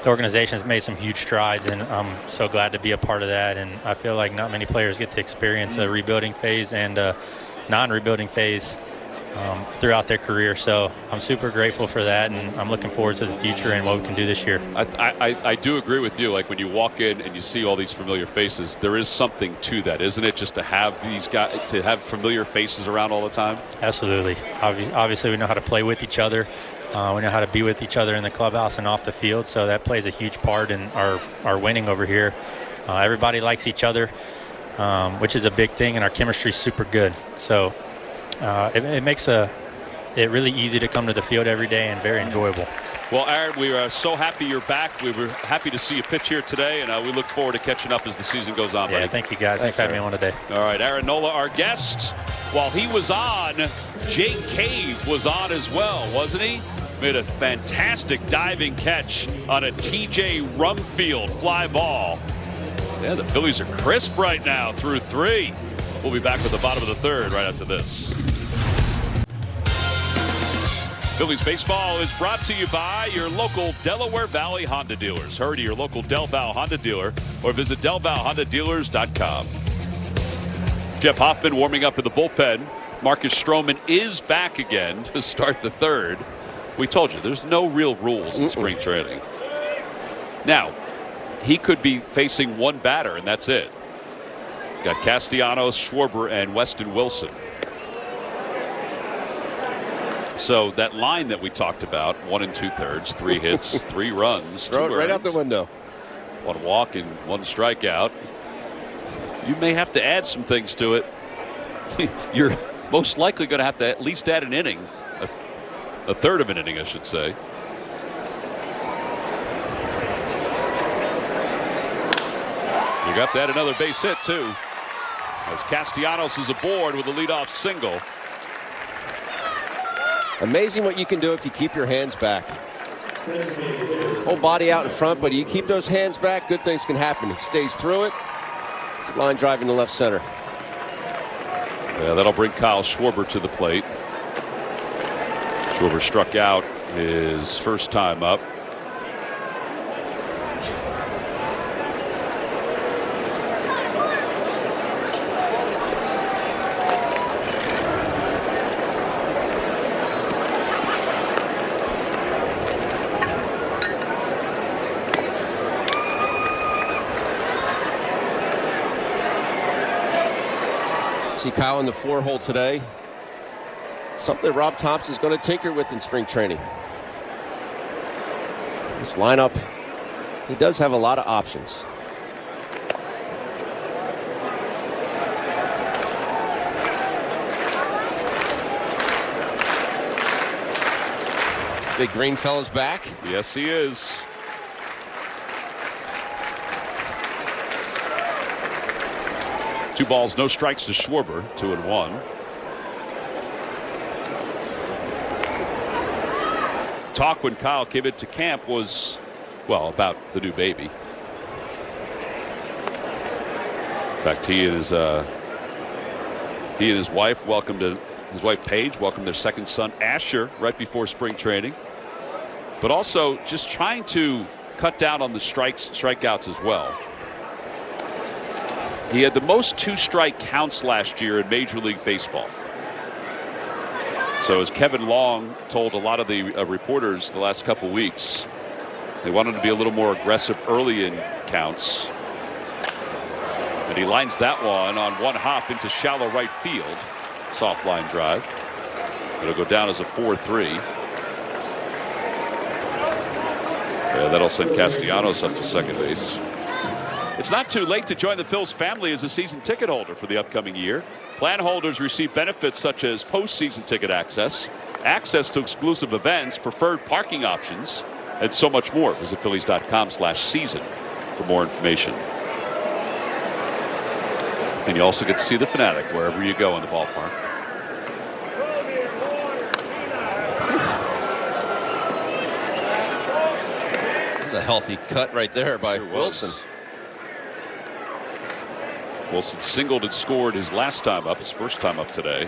The organization has made some huge strides, and I'm so glad to be a part of that. And I feel like not many players get to experience a rebuilding phase and a non-rebuilding phase throughout their career. So I'm super grateful for that, and I'm looking forward to the future and what we can do this year. I do agree with you. Like, when you walk in and you see all these familiar faces, there is something to that, isn't it? Just to have these guys, to have familiar faces around all the time. Absolutely. Obviously, we know how to play with each other. We know how to be with each other in the clubhouse and off the field, so that plays a huge part in our winning over here. Everybody likes each other, which is a big thing, and our chemistry is super good. So it makes it really easy to come to the field every day and very enjoyable. Well, Aaron, we are so happy you're back. We were happy to see you pitch here today, and we look forward to catching up as the season goes on. Yeah, buddy. Thank you, guys. Thanks for having me on today. All right, Aaron Nola, our guest. While he was on, Jake Cave was on as well, wasn't he? Made a fantastic diving catch on a T.J. Rumfield fly ball. Yeah, the Phillies are crisp right now through 3. We'll be back with the bottom of the 3rd right after this. Phillies baseball is brought to you by your local Delaware Valley Honda dealers. Hurry to your local Del Val Honda dealer or visit DelValHondaDealers.com. Jeff Hoffman warming up in the bullpen. Marcus Stroman is back again to start the 3rd. We told you, there's no real rules in spring training. Now, he could be facing one batter, and that's it. Got Castellanos, Schwarber, and Weston Wilson. So that line that we talked about, 1 2/3, 3 hits, 3 runs. Throw it right out the window. 1 walk and 1 strikeout. You may have to add some things to it. You're most likely going to have to at least add an inning. A 3rd of an inning, I should say. You got to add another base hit, too, as Castellanos is aboard with a leadoff single. Amazing what you can do if you keep your hands back. Whole body out in front, but you keep those hands back, good things can happen. He stays through it. Line drive in the left center. Yeah, that'll bring Kyle Schwarber to the plate. Schwarber struck out his first time up. See Kyle in the 4 hole today. something that Rob Thompson is going to tinker with in spring training. This lineup, he does have a lot of options. Big green fella's back. Yes, he is. Two balls, no strikes to Schwarber, 2-1. Talk when Kyle came into camp was, well, about the new baby. In fact, he and his wife welcomed his wife Paige welcomed their second son Asher right before spring training. But also just trying to cut down on the strikeouts as well. He had the most 2-strike counts last year in Major League Baseball. So as Kevin Long told a lot of the reporters the last couple weeks, they wanted to be a little more aggressive early in counts. And he lines that one on one hop into shallow right field. Soft line drive. It'll go down as a 4-3. Yeah, that'll send Castellanos up to second base. It's not too late to join the Phils family as a season ticket holder for the upcoming year. Plan holders receive benefits such as postseason ticket access to exclusive events, preferred parking options, and so much more. Visit Phillies.com/season for more information. And you also get to see the Fanatic wherever you go in the ballpark. That's a healthy cut right there by Wilson. Wilson singled and scored his last time up, his first time up today.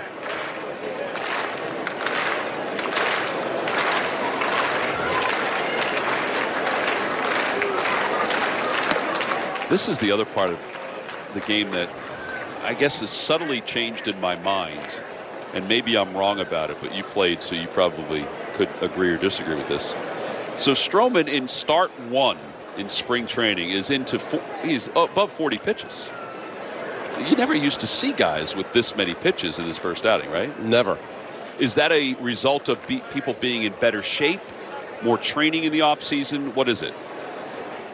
This is the other part of the game that I guess has subtly changed in my mind. And maybe I'm wrong about it, but you played, so you probably could agree or disagree with this. So Stroman in start 1 in spring training is he's above 40 pitches. You never used to see guys with this many pitches in his first outing, right? Never. Is that a result of people being in better shape, more training in the offseason? What is it?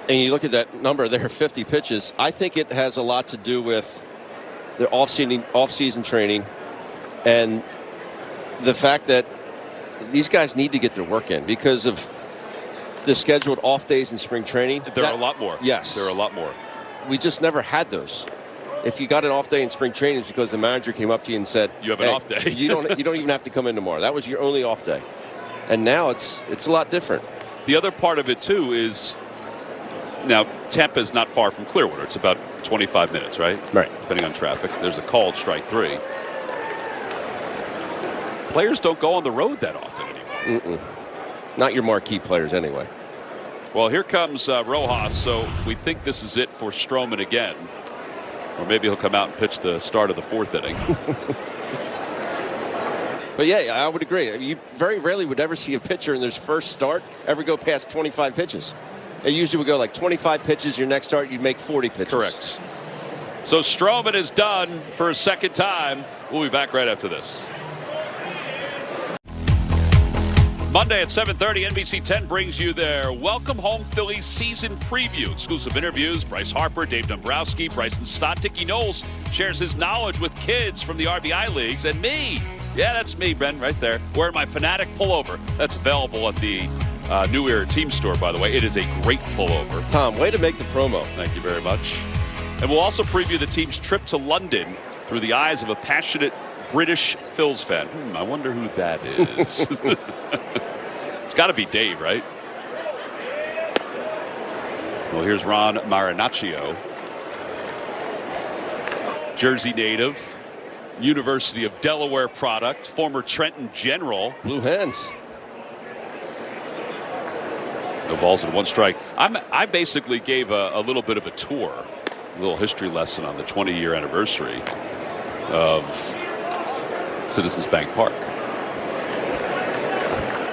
And you look at that number there, 50 pitches. I think it has a lot to do with the off-season training and the fact that these guys need to get their work in because of the scheduled off days in spring training. There are a lot more. Yes. There are a lot more. We just never had those. If you got an off day in spring training, it's because the manager came up to you and said, "You have an off day. you don't even have to come in tomorrow." That was your only off day. And now it's a lot different. The other part of it too is now Tampa is not far from Clearwater. It's about 25 minutes, right? Right. Depending on traffic. There's a called strike 3. Players don't go on the road that often anymore. Not your marquee players anyway. Well, here comes Rojas, so we think this is it for Stroman again. Or maybe he'll come out and pitch the start of the 4th inning. But yeah, I would agree. You very rarely would ever see a pitcher in their first start ever go past 25 pitches. It usually would go like 25 pitches. Your next start, you'd make 40 pitches. Correct. So Stroman is done for a second time. We'll be back right after this. Monday at 7:30, NBC 10 brings you their Welcome Home Phillies season preview. Exclusive interviews, Bryce Harper, Dave Dombrowski, Bryson Stott, Dickie Knowles shares his knowledge with kids from the RBI leagues, and me. Yeah, that's me, Ben, right there, wearing my Fanatic pullover. That's available at the New Era Team Store, by the way. It is a great pullover. Tom, way to make the promo. Thank you very much. And we'll also preview the team's trip to London through the eyes of a passionate British Phils fan. I wonder who that is. It's got to be Dave, right? Well, here's Ron Marinaccio. Jersey native, University of Delaware product, former Trenton General. Blue Hens. No balls and 1 strike. I basically gave a little bit of a tour, a little history lesson on the 20-year anniversary of Citizens Bank Park.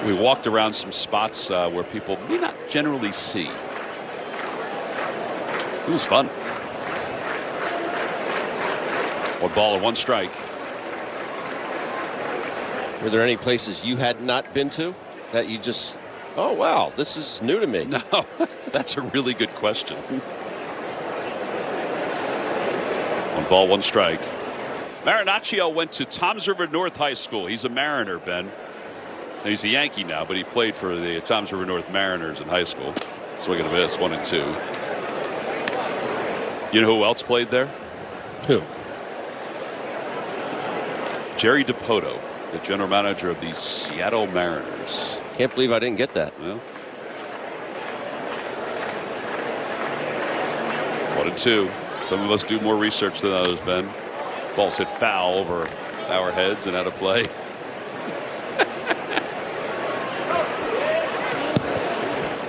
We walked around some spots where people may not generally see. It was fun. 1 ball and 1 strike. Were there any places you had not been to that you just, oh, wow, this is new to me? No, that's a really good question. 1 ball, 1 strike. Marinaccio went to Toms River North High School. He's a Mariner, Ben. He's a Yankee now, but he played for the Toms River North Mariners in high school. Swing and a miss, 1 and 2. You know who else played there? Who? Jerry DiPoto, the general manager of the Seattle Mariners. Can't believe I didn't get that. Well, 1 and 2. Some of us do more research than others, Ben. Ball's hit foul over our heads and out of play.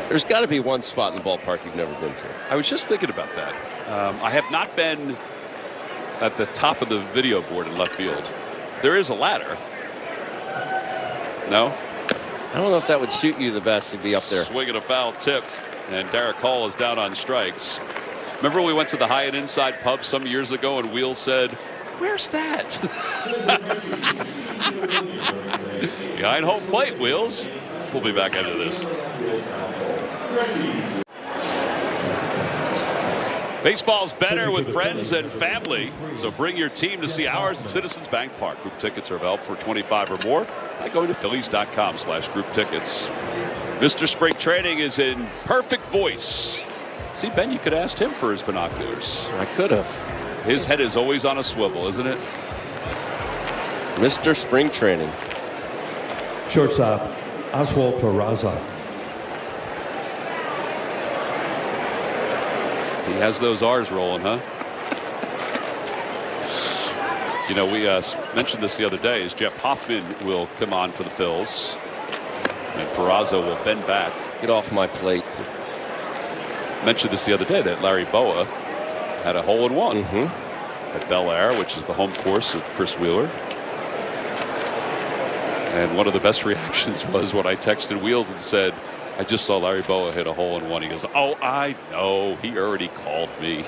There's got to be one spot in the ballpark you've never been to. I was just thinking about that. I have not been at the top of the video board in left field. There is a ladder. No? I don't know if that would suit you the best to be up there. Swinging a foul tip, and Derek Hall is down on strikes. Remember we went to the Hyatt Inside Pub some years ago, and Wheels said, "Where's that?" Behind home plate, Wheels. We'll be back into this. Baseball's better with friends and family, so bring your team to see ours at Citizens Bank Park. Group tickets are available for $25 or more by going to Phillies.com/group tickets. Mr. Spring Training is in perfect voice. See, Ben, you could have asked him for his binoculars. I could have. His head is always on a swivel, isn't it? Mr. Spring Training. Shortstop, Oswald Peraza. He has those R's rolling, huh? You know, we mentioned this the other day, as Jeff Hoffman will come on for the Phils. And Peraza will bend back. Get off my plate. Mentioned this the other day, that Larry Boa had a hole-in-one at Bel Air, which is the home course of Chris Wheeler. And one of the best reactions was when I texted Wheels and said, "I just saw Larry Boa hit a hole-in-one." He goes, "Oh, I know. He already called me."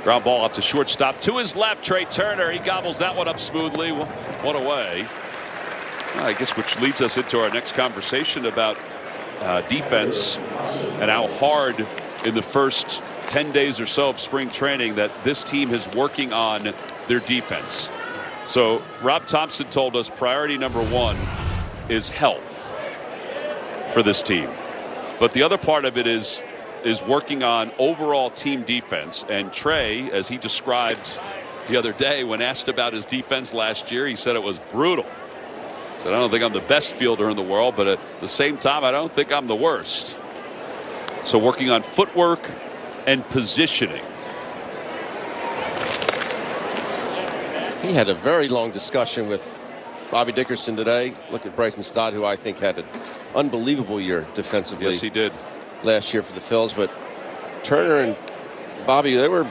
Ground ball up to shortstop. To his left, Trey Turner. He gobbles that one up smoothly. One away. I guess which leads us into our next conversation about defense and how hard in the first 10 days or so of spring training that this team is working on their defense. So Rob Thompson told us priority number 1 is health for this team. But the other part of it is working on overall team defense. And Trey, as he described the other day when asked about his defense last year, he said it was brutal. He said, "I don't think I'm the best fielder in the world, but at the same time, I don't think I'm the worst." So working on footwork and positioning. He had a very long discussion with Bobby Dickerson today. Look at Bryson Stott, who I think had an unbelievable year defensively. Yes, he did. Last year for the Phils. But Turner and Bobby, they were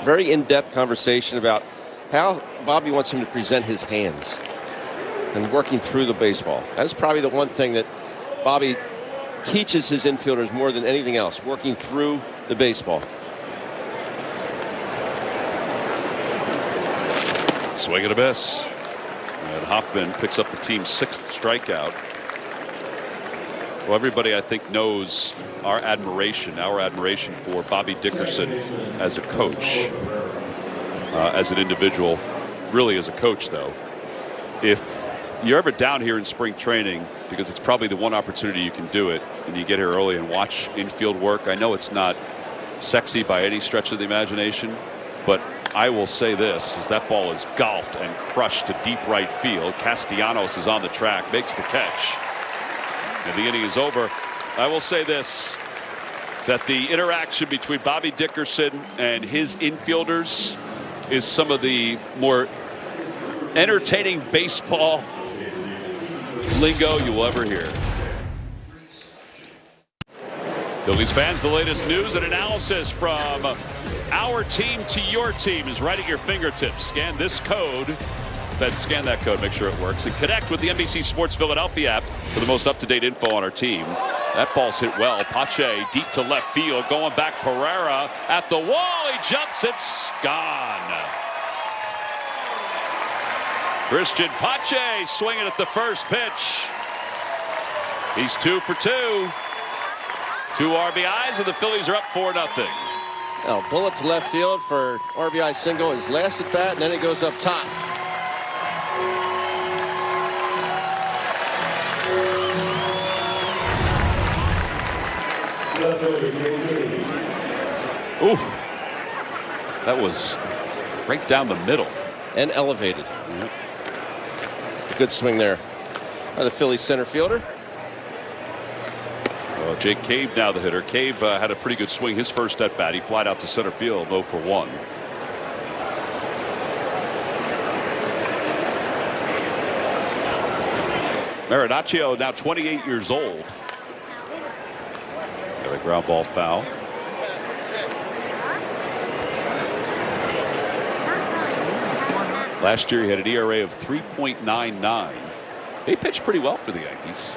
very in-depth conversation about how Bobby wants him to present his hands and working through the baseball. That's probably the one thing that Bobby teaches his infielders more than anything else, working through the baseball. Swing and a miss. And Hoffman picks up the team's 6th strikeout. Well, everybody, I think, knows our admiration for Bobby Dickerson as a coach, as an individual, really as a coach, though. If you're ever down here in spring training, because it's probably the one opportunity you can do it, and you get here early and watch infield work, I know it's not sexy by any stretch of the imagination, but I will say this, as that ball is golfed and crushed to deep right field. Castellanos is on the track, makes the catch. And the inning is over. I will say this, that the interaction between Bobby Dickerson and his infielders is some of the more entertaining baseball lingo you will ever hear. Phillies fans, the latest news and analysis from our team to your team is right at your fingertips. Scan this code. Then scan that code, make sure it works, and connect with the NBC Sports Philadelphia app for the most up-to-date info on our team. That ball's hit well. Pache deep to left field, going back. Pereira at the wall. He jumps. It's gone. Christian Pache swinging at the first pitch. He's 2 for 2. 2 RBIs, and the Phillies are up 4-0. Well, bullet to left field for RBI single. His last at bat, and then he goes up top. Oof. That was right down the middle. And elevated. Yep. Good swing there by the Phillies center fielder. Jake Cave now the hitter. Cave had a pretty good swing his first at bat. He flied out to center field, 0 for 1. Marinaccio now 28 years old. Got a ground ball foul. Last year he had an ERA of 3.99. They pitched pretty well for the Yankees.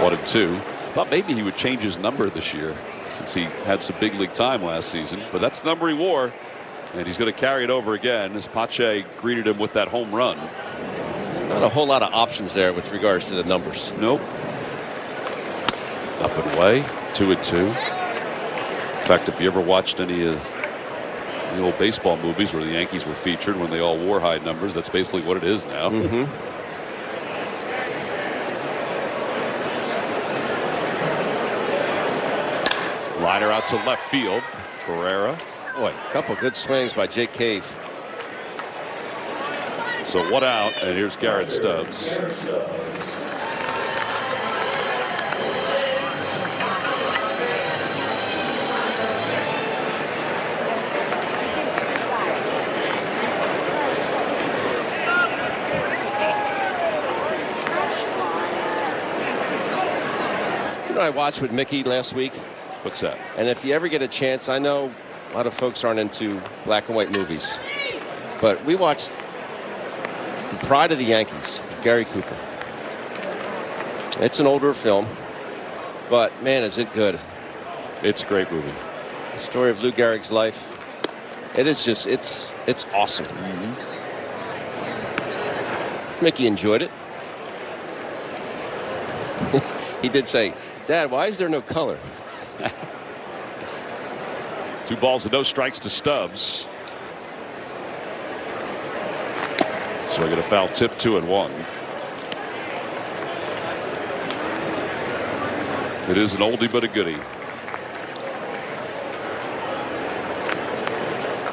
One and 2. Thought maybe he would change his number this year since he had some big league time last season, but that's the number he wore, and he's going to carry it over again as Pache greeted him with that home run. Not a whole lot of options there with regards to the numbers. Nope. Up and away, 2 and 2. In fact, if you ever watched any of the old baseball movies where the Yankees were featured when they all wore high numbers, that's basically what it is now. Liner out to left field. Pereira. Boy, a couple good swings by Jake Cave. So 1 out, and here's Garrett Stubbs. You know, I watched with Mickey last week. What's that? And if you ever get a chance, I know a lot of folks aren't into black and white movies, but we watched The Pride of the Yankees with Gary Cooper. It's an older film, but man, is it good. It's a great movie. The story of Lou Gehrig's life. It is just, it's awesome. Mickey enjoyed it. He did say, "Dad, why is there no color?" 2 balls and no strikes to Stubbs. So I get a foul tip, 2 and 1. It is an oldie but a goodie.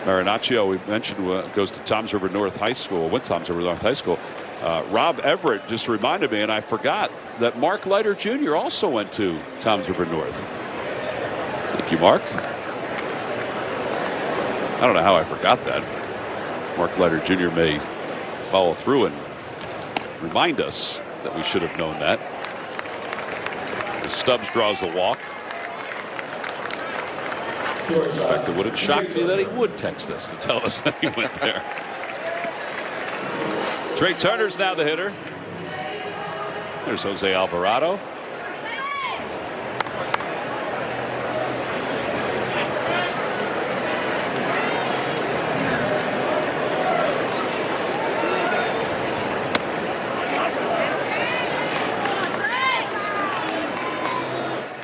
Marinaccio, we mentioned, goes to Toms River North High School. Went to Toms River North High School. Rob Everett just reminded me, and I forgot, that Mark Leiter Jr. also went to Toms River North. Thank you, Mark. I don't know how I forgot that. Mark Leiter Jr. may follow through and remind us that we should have known that. Stubbs draws the walk. In fact, it wouldn't shock me that he would text us to tell us that he went there. Trey Turner's now the hitter. There's Jose Alvarado.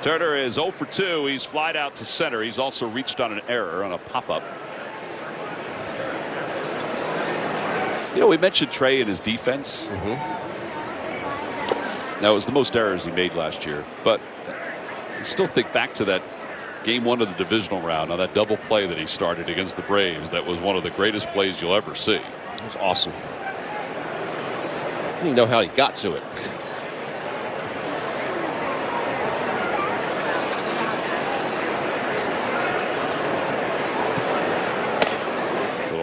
Turner is 0 for 2. He's flied out to center. He's also reached on an error on a pop-up. You know, we mentioned Trey and his defense. Now, it was the most errors he made last year, but still think back to that game 1 of the divisional round on that double play that he started against the Braves. That was one of the greatest plays you'll ever see. It was awesome. I don't even know how he got to it.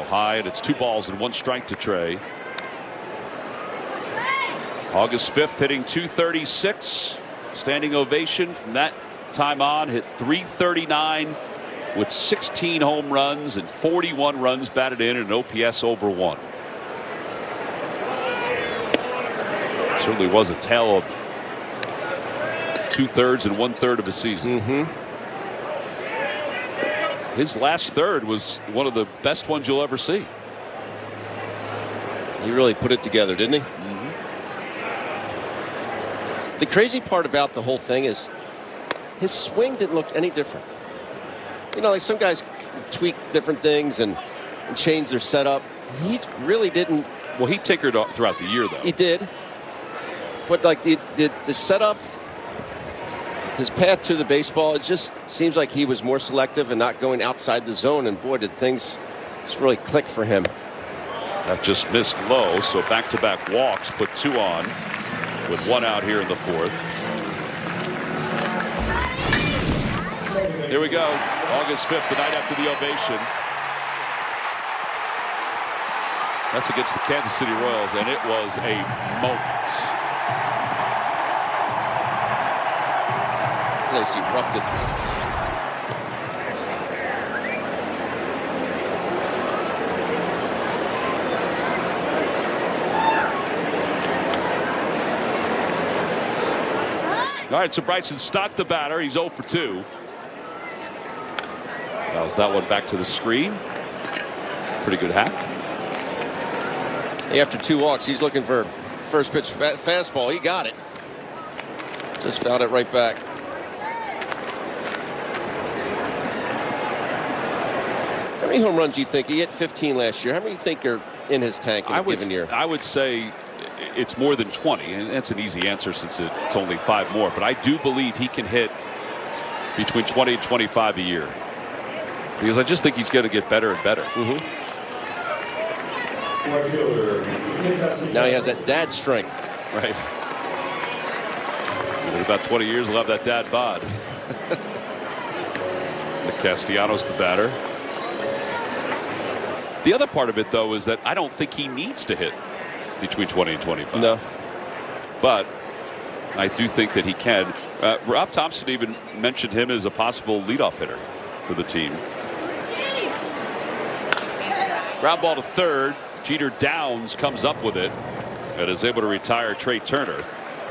High, and it's 2 balls and 1 strike to Trey. August 5th, hitting .236. Standing ovation from that time on. Hit .339 with 16 home runs and 41 runs batted in and an OPS over 1. It certainly was a tale of 2/3 and 1/3 of a season. his last third was one of the best ones you'll ever see. He really put it together, didn't he? Mm-hmm. The crazy part about the whole thing is his swing didn't look any different. Like some guys tweak different things and change their setup. He really didn't. Well, he tinkered throughout the year, though. He did. But like the setup, his path to the baseball, it just seems like he was more selective and not going outside the zone. And boy, did things just really click for him. That just missed low, so back-to-back walks put 2 on with 1 out here in the 4th. Here we go. August 5th, the night after the ovation. That's against the Kansas City Royals, and it was a moment. Place erupted. All right, so Bryson Stott the batter. He's 0 for 2. Fouls that one back to the screen. Pretty good hack. After 2 walks, he's looking for first pitch fastball. He got it. Just fouled it right back. How many home runs do you think? He hit 15 last year. How many do you think are in his tank in a given year? I would say it's more than 20, and that's an easy answer since it's only 5 more. But I do believe he can hit between 20 and 25 a year, because I just think he's going to get better and better. Mm-hmm. Now he has that dad strength. Right. In about 20 years, he'll have that dad bod. Castellanos the batter. The other part of it, though, is that I don't think he needs to hit between 20 and 25. No. But I do think that he can. Rob Thompson even mentioned him as a possible leadoff hitter for the team. Ground ball to third. Jeter Downs comes up with it and is able to retire Trey Turner.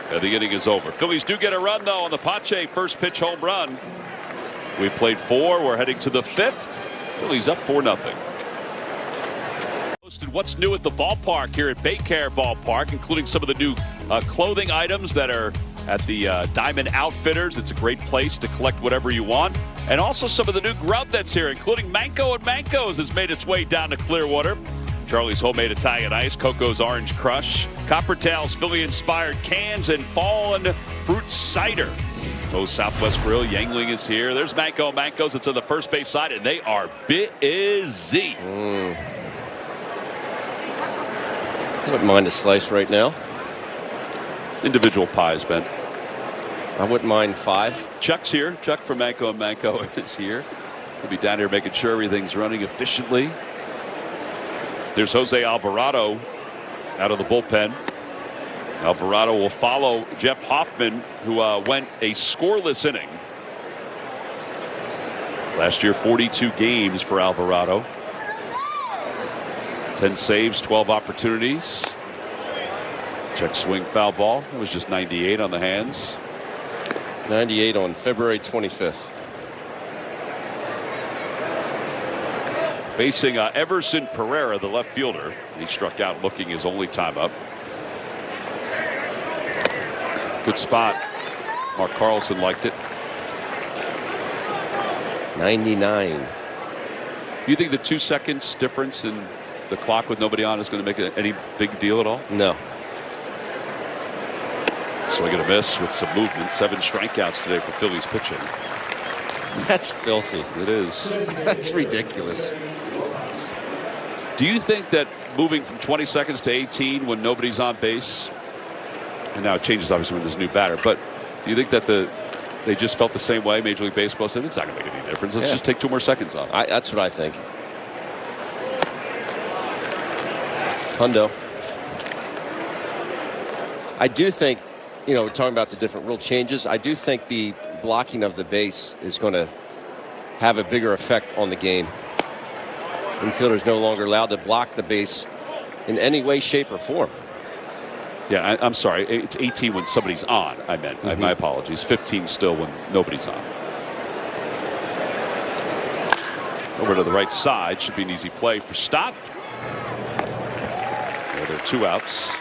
And the inning is over. Phillies do get a run, though, on the Pache first pitch home run. We've played 4. We're heading to the 5th. Phillies up 4-0. What's new at the ballpark here at BayCare Ballpark, including some of the new clothing items that are at the Diamond Outfitters. It's a great place to collect whatever you want. And also some of the new grub that's here, including Manco and Manco's has made its way down to Clearwater. Charlie's homemade Italian ice, Coco's Orange Crush, Coppertail's Philly-inspired cans, and Fallen Fruit Cider. Oh, Southwest Grill, Yangling is here. There's Manco and Manco's. It's on the first base side, and they are busy. I wouldn't mind a slice right now. Individual pies, Ben. I wouldn't mind 5. Chuck's here. Chuck from Manco and Manco is here. He'll be down here making sure everything's running efficiently. There's Jose Alvarado out of the bullpen. Alvarado will follow Jeff Hoffman, who went a scoreless inning. Last year, 42 games for Alvarado. 10 saves, 12 opportunities. Check swing, foul ball. That was just 98 on the hands. 98 on February 25th. Facing Everson Pereira, the left fielder. He struck out looking his only time up. Good spot. Mark Carlson liked it. 99. Do you think the 2 seconds difference in the clock with nobody on is going to make any big deal at all? No. Swing and a miss with some movement. 7 strikeouts today for Phillies pitching. That's filthy. It is. That's ridiculous. Do you think that moving from 20 seconds to 18 when nobody's on base, and now it changes obviously when there's a new batter, but do you think that they just felt the same way? Major League Baseball said it's not going to make any difference. Let's just take 2 more seconds off. That's what I think. Hundo. I do think, we're talking about the different rule changes. I do think the blocking of the base is going to have a bigger effect on the game. Infielders no longer allowed to block the base in any way, shape, or form. Yeah, I'm sorry. It's 18 when somebody's on, I meant. My apologies. 15 still when nobody's on. Over to the right side. Should be an easy play for Stott. There are 2 outs.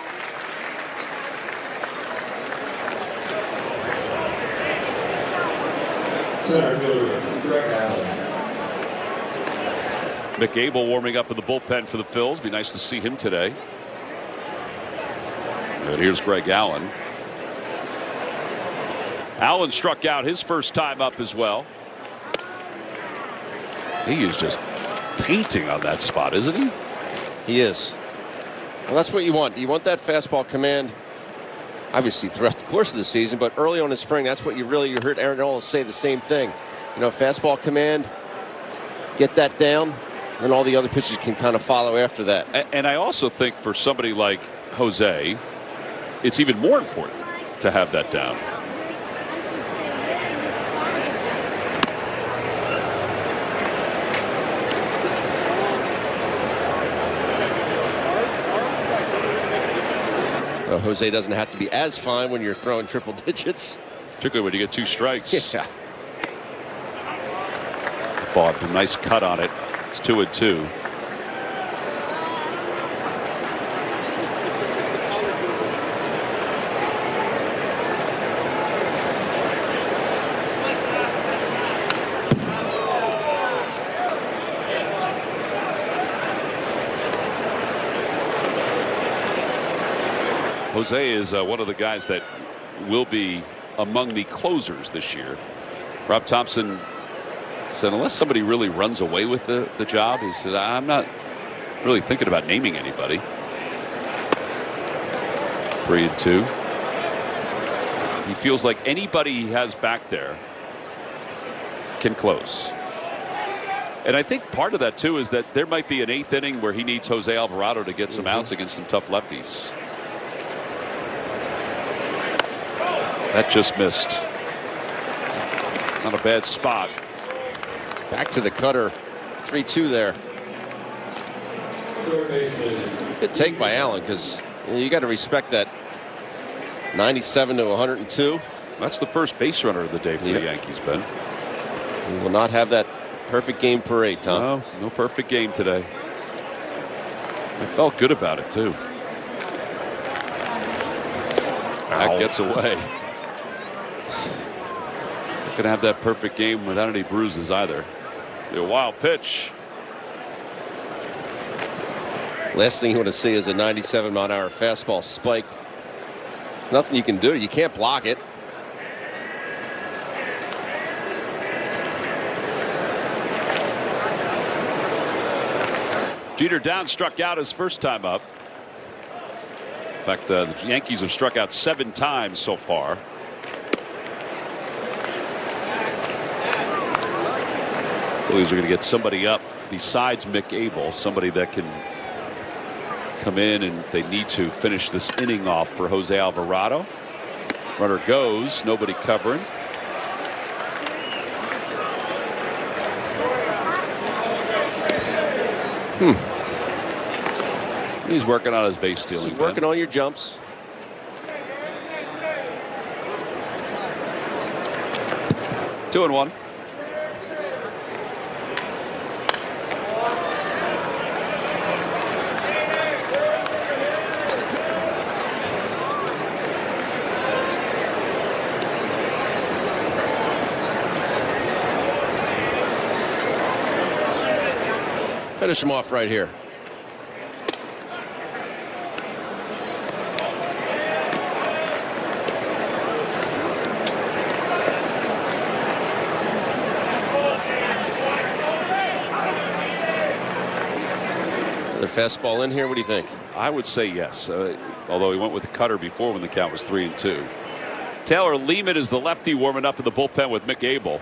Center fielder, Greg Allen. Mick Abel warming up in the bullpen for the Phils. Be nice to see him today. And here's Greg Allen. Allen struck out his first time up as well. He is just painting on that spot, isn't he? He is. Well, that's what you want. You want that fastball command, obviously, throughout the course of the season, but early on in spring, that's what you heard Aaron Nola say the same thing. You know, fastball command, get that down, and all the other pitches can kind of follow after that. And I also think for somebody like Jose, it's even more important to have that down. Jose doesn't have to be as fine when you're throwing triple digits. Particularly when you get 2 strikes. Yeah. Ball, a nice cut on it. It's 2-2. Jose is one of the guys that will be among the closers this year. Rob Thompson said unless somebody really runs away with the job, he said, I'm not really thinking about naming anybody. 3-2. He feels like anybody he has back there can close. And I think part of that too is that there might be an 8th inning where he needs Jose Alvarado to get some outs against some tough lefties. That just missed. Not a bad spot. Back to the cutter. 3-2 there. Good take by Allen, because you got to respect that. 97 to 102. That's the first base runner of the day for the Yankees, Ben. He will not have that perfect game parade, Tom. No perfect game today. I felt good about it too. That gets away. Not gonna have that perfect game without any bruises either. A wild pitch. Last thing you want to see is a 97-mile-an-hour fastball spiked. There's nothing you can do. You can't block it. Jeter down, struck out his first time up. In fact, the Yankees have struck out 7 times so far. Phillies are going to get somebody up besides Mick Abel, somebody that can come in and if they need to finish this inning off for Jose Alvarado. Runner goes, nobody covering. He's working on his base stealing. He's working on your jumps. Two and one. Finish him off right here. Another fastball in here. What do you think? I would say yes. Although he went with the cutter before when the count was 3-2. Taylor Lehman is the lefty warming up in the bullpen with Mick Abel.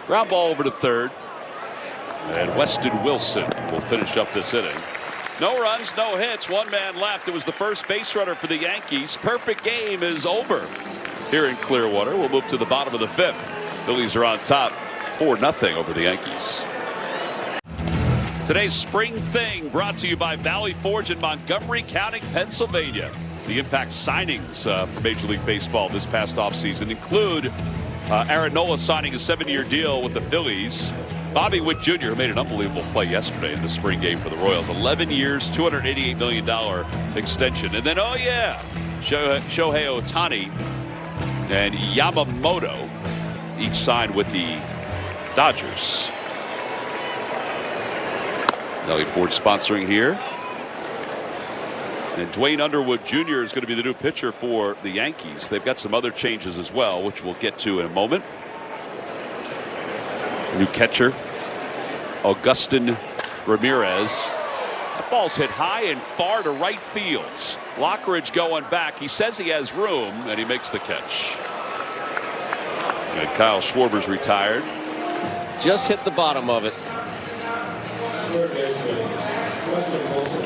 Ground ball over to third. And Weston Wilson will finish up this inning. No runs, no hits, one man left. It was the first base runner for the Yankees. Perfect game is over here in Clearwater. We'll move to the bottom of the 5th. Phillies are on top 4-0 over the Yankees. Today's Spring Thing brought to you by Valley Forge in Montgomery County, Pennsylvania. The impact signings for Major League Baseball this past offseason include Aaron Nola signing a 7-year deal with the Phillies. Bobby Witt Jr., who made an unbelievable play yesterday in the spring game for the Royals. 11 years, $288 million extension. And then, Shohei Ohtani and Yamamoto each signed with the Dodgers. Nelly Ford sponsoring here. And Dwayne Underwood Jr. is going to be the new pitcher for the Yankees. They've got some other changes as well, which we'll get to in a moment. New catcher, Augustin Ramirez. That ball's hit high and far to right field. Lockridge going back. He says he has room, and he makes the catch. And Kyle Schwarber's retired. Just hit the bottom of it. Third baseman, Weston Wilson.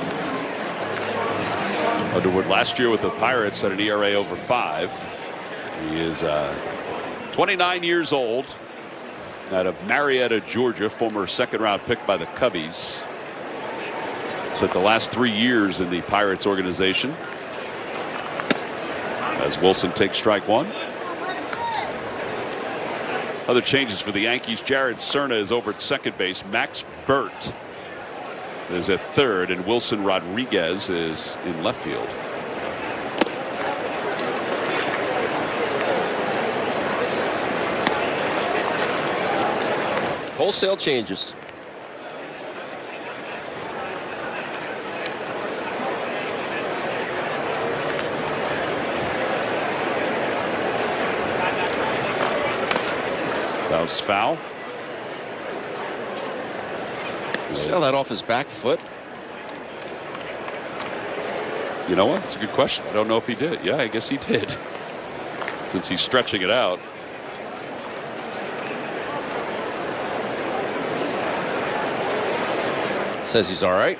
Underwood last year with the Pirates at an ERA over 5. He is 29 years old, out of Marietta, Georgia, former second-round pick by the Cubbies. Spent the last 3 years in the Pirates organization. As Wilson takes strike one. Other changes for the Yankees. Jared Cerna is over at second base. Max Burt is at third, and Wilson Rodriguez is in left field. Wholesale changes. Bounce foul. Sail that off his back foot. You know what? It's a good question. I don't know if he did. Yeah, I guess he did. Since he's stretching it out. Says he's all right.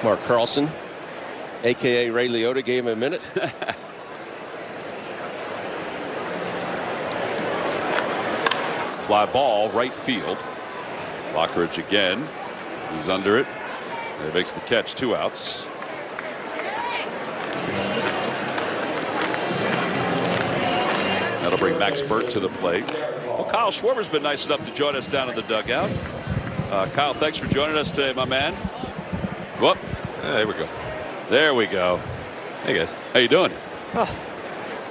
Mark Carlson, a.k.a. Ray Liotta, gave him a minute. Fly ball, right field. Lockridge again. He's under it. He makes the catch, 2 outs. That'll bring Max Burt to the plate. Well, Kyle Schwarber's been nice enough to join us down in the dugout. Kyle, thanks for joining us today, my man. Whoop. There we go. There we go. Hey, guys. How you doing? Oh.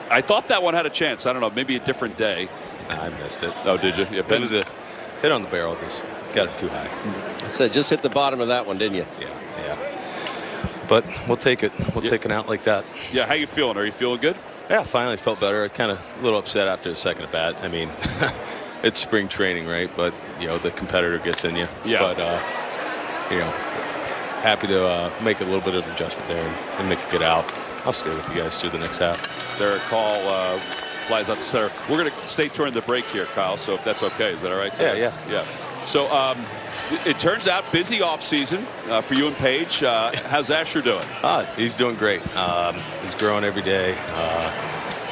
I thought that one had a chance. I don't know, maybe a different day. Nah, I missed it. Oh, did you? Yeah, It was a hit on the barrel. Just got it too high. I said just hit the bottom of that one, didn't you? Yeah. But we'll take it. We'll take an out like that. Yeah, how you feeling? Are you feeling good? Yeah, finally felt better. Kind of a little upset after the second at bat. I mean, it's spring training, right? But, the competitor gets in you. Yeah. But, happy to make a little bit of adjustment there and make it get out. I'll stay with you guys through the next half. Their call flies out to center. We're going to stay during the break here, Kyle, so if that's okay. Is that all right? Yeah. So it turns out busy off season for you and Paige. How's Asher doing? He's doing great. He's growing every day.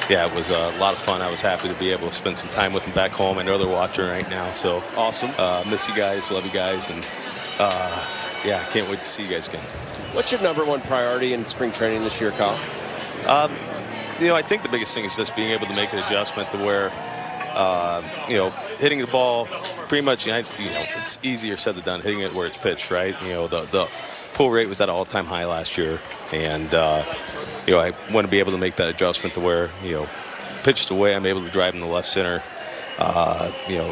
It was a lot of fun. I was happy to be able to spend some time with him back home. I know they're watching right now, so awesome. Miss you guys, love you guys, and I can't wait to see you guys again. What's your #1 priority in spring training this year, Kyle? I think the biggest thing is just being able to make an adjustment to where, hitting the ball pretty much, it's easier said than done, hitting it where it's pitched, right? The pull rate was at an all-time high last year, and, I want to be able to make that adjustment to where, pitched away, I'm able to drive in the left center,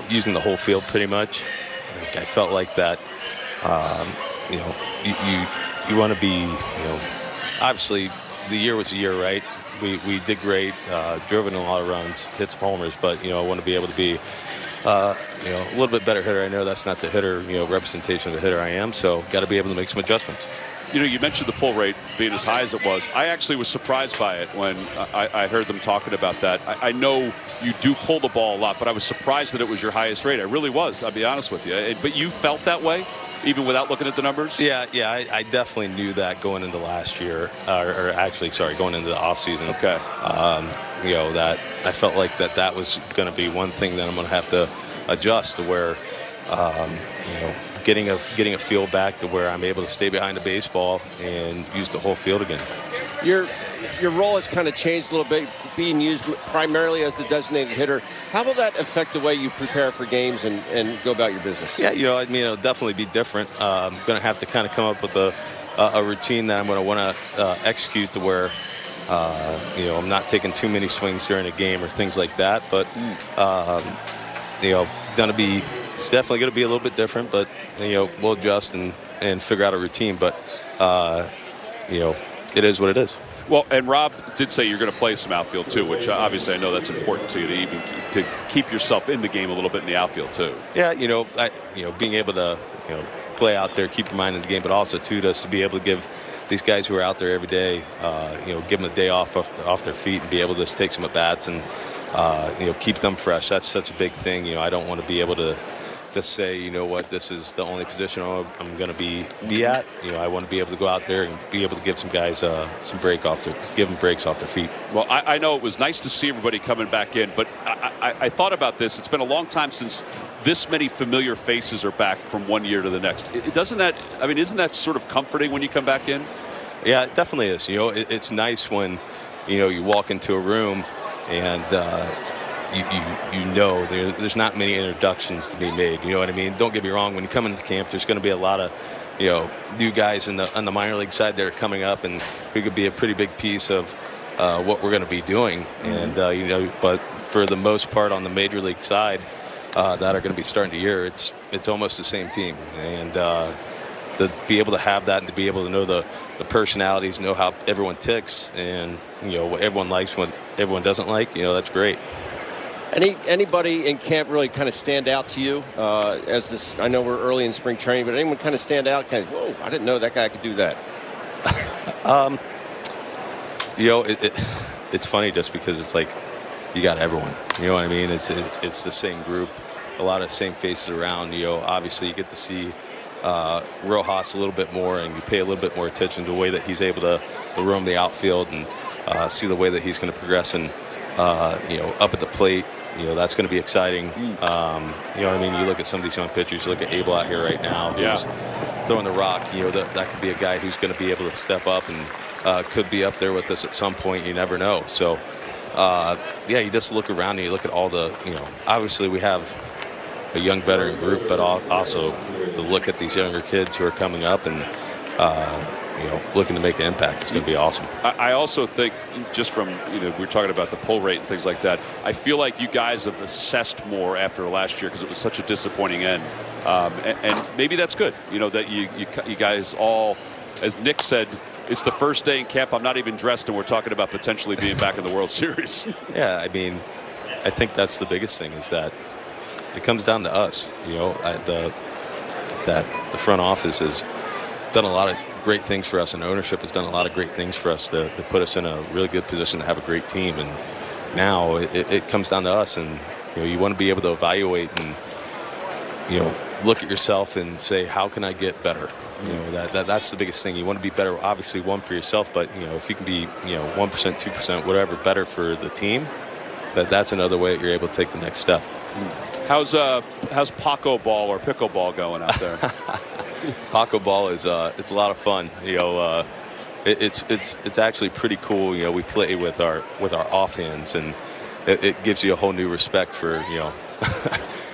using the whole field pretty much. I felt like that, you want to be, obviously the year was a year, right? We did great, driven a lot of runs, hit some homers, but, I want to be able to be, a little bit better hitter. I know that's not the hitter, representation of the hitter I am, so got to be able to make some adjustments. You mentioned the pull rate being as high as it was. I actually was surprised by it when I heard them talking about that. I know you do pull the ball a lot, but I was surprised that it was your highest rate. I really was, I'll be honest with you. But you felt that way, even without looking at the numbers? Yeah, I definitely knew that going into last year, going into the offseason. Okay. That I felt like that was going to be one thing that I'm going to have to adjust to where, getting a feel back to where I'm able to stay behind the baseball and use the whole field again. You're your role has kind of changed a little bit, being used primarily as the designated hitter. How will that affect the way you prepare for games and go about your business? Yeah, I mean, it'll definitely be different. I'm going to have to kind of come up with a routine that I'm going to want to execute to where, I'm not taking too many swings during a game or things like that. But, it's definitely going to be a little bit different. But, we'll adjust and figure out a routine. But, it is what it is. Well, and Rob did say you're going to play some outfield too, which obviously I know that's important to you to even to keep yourself in the game a little bit in the outfield too. Yeah, being able to play out there, keep your mind in the game, but also too just to be able to give these guys who are out there every day, give them a day off their feet and be able to just take some at bats and keep them fresh. That's such a big thing. I don't want to be able to just say, this is the only position I'm going to be at. I want to be able to go out there and be able to give some guys give them breaks off their feet. Well, I know it was nice to see everybody coming back in, but I thought about this. It's been a long time since this many familiar faces are back from one year to the next. Isn't that sort of comforting when you come back in? Yeah, it definitely is. It's nice when, you walk into a room and, there's not many introductions to be made. You know what I mean? Don't get me wrong. When you come into camp, there's going to be a lot of, new guys on the minor league side that are coming up and who could be a pretty big piece of what we're going to be doing. And, but for the most part on the major league side that are going to be starting the year, it's almost the same team. And to be able to have that and to be able to know the personalities, know how everyone ticks and, what everyone likes, what everyone doesn't like, that's great. Anybody in camp really kind of stand out to you as this? I know we're early in spring training, but anyone kind of stand out? Kind of, whoa! I didn't know that guy could do that. It's funny just because it's like you got everyone. You know what I mean? It's the same group, a lot of same faces around. Obviously you get to see Rojas a little bit more, and you pay a little bit more attention to the way that he's able to roam the outfield and see the way that he's going to progress and up at the plate. That's going to be exciting. You know what I mean? You look at some of these young pitchers. You look at Abel out here right now, who's throwing the rock. That could be a guy who's going to be able to step up and could be up there with us at some point. You never know. So, you just look around and you look at all the. Obviously we have a young veteran group, but also to look at these younger kids who are coming up and looking to make an impact. It's going to be awesome. I also think just from, we're talking about the pull rate and things like that, I feel like you guys have assessed more after last year because it was such a disappointing end. And maybe that's good, that you guys all, as Nick said, it's the first day in camp. I'm not even dressed, and we're talking about potentially being back in the World Series. Yeah, I think that's the biggest thing is that it comes down to us. The front office has done a lot of great things for us, and ownership has done a lot of great things for us to put us in a really good position to have a great team. And now it comes down to us, and you want to be able to evaluate and look at yourself and say, how can I get better? That's the biggest thing. You want to be better, obviously, one for yourself, but if you can be 1%, 2%, whatever, better for the team, that's another way that you're able to take the next step. How's Paco ball or pickleball going out there? Paco ball is it's a lot of fun. It's actually pretty cool. We play with our offhands, and it gives you a whole new respect for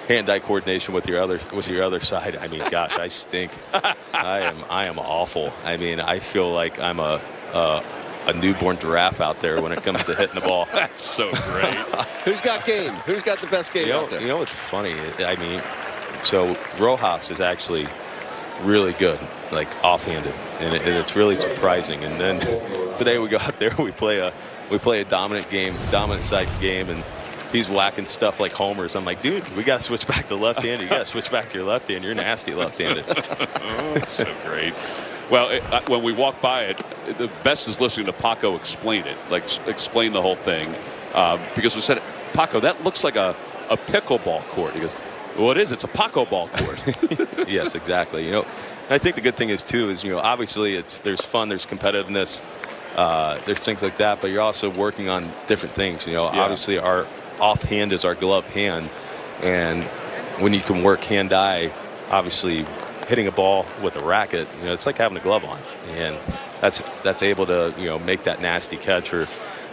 hand-eye coordination with your other side. I mean, gosh, I stink. I am awful. I mean, I feel like I'm a newborn giraffe out there when it comes to hitting the ball. That's so great. Who's got game? Who's got the best game out there? It's funny. So Rojas is actually really good, like offhanded, and it's really surprising. And then today we go out there, we play a dominant side game, and he's whacking stuff like homers. I'm like, dude, we got to switch back to left-handed. You got to switch back to your left hand. You're nasty left-handed. So great. Well, when we walk by it, the best is listening to Paco explain it, explain the whole thing, because we said, Paco, that looks like a pickleball court. He goes, well, it is. It's a Paco ball court. Yes, exactly. I think the good thing is too is obviously there's fun, there's competitiveness, there's things like that, but you're also working on different things. Obviously our offhand is our glove hand, and when you can work hand-eye, obviously hitting a ball with a racket, it's like having a glove on, and that's able to make that nasty catch or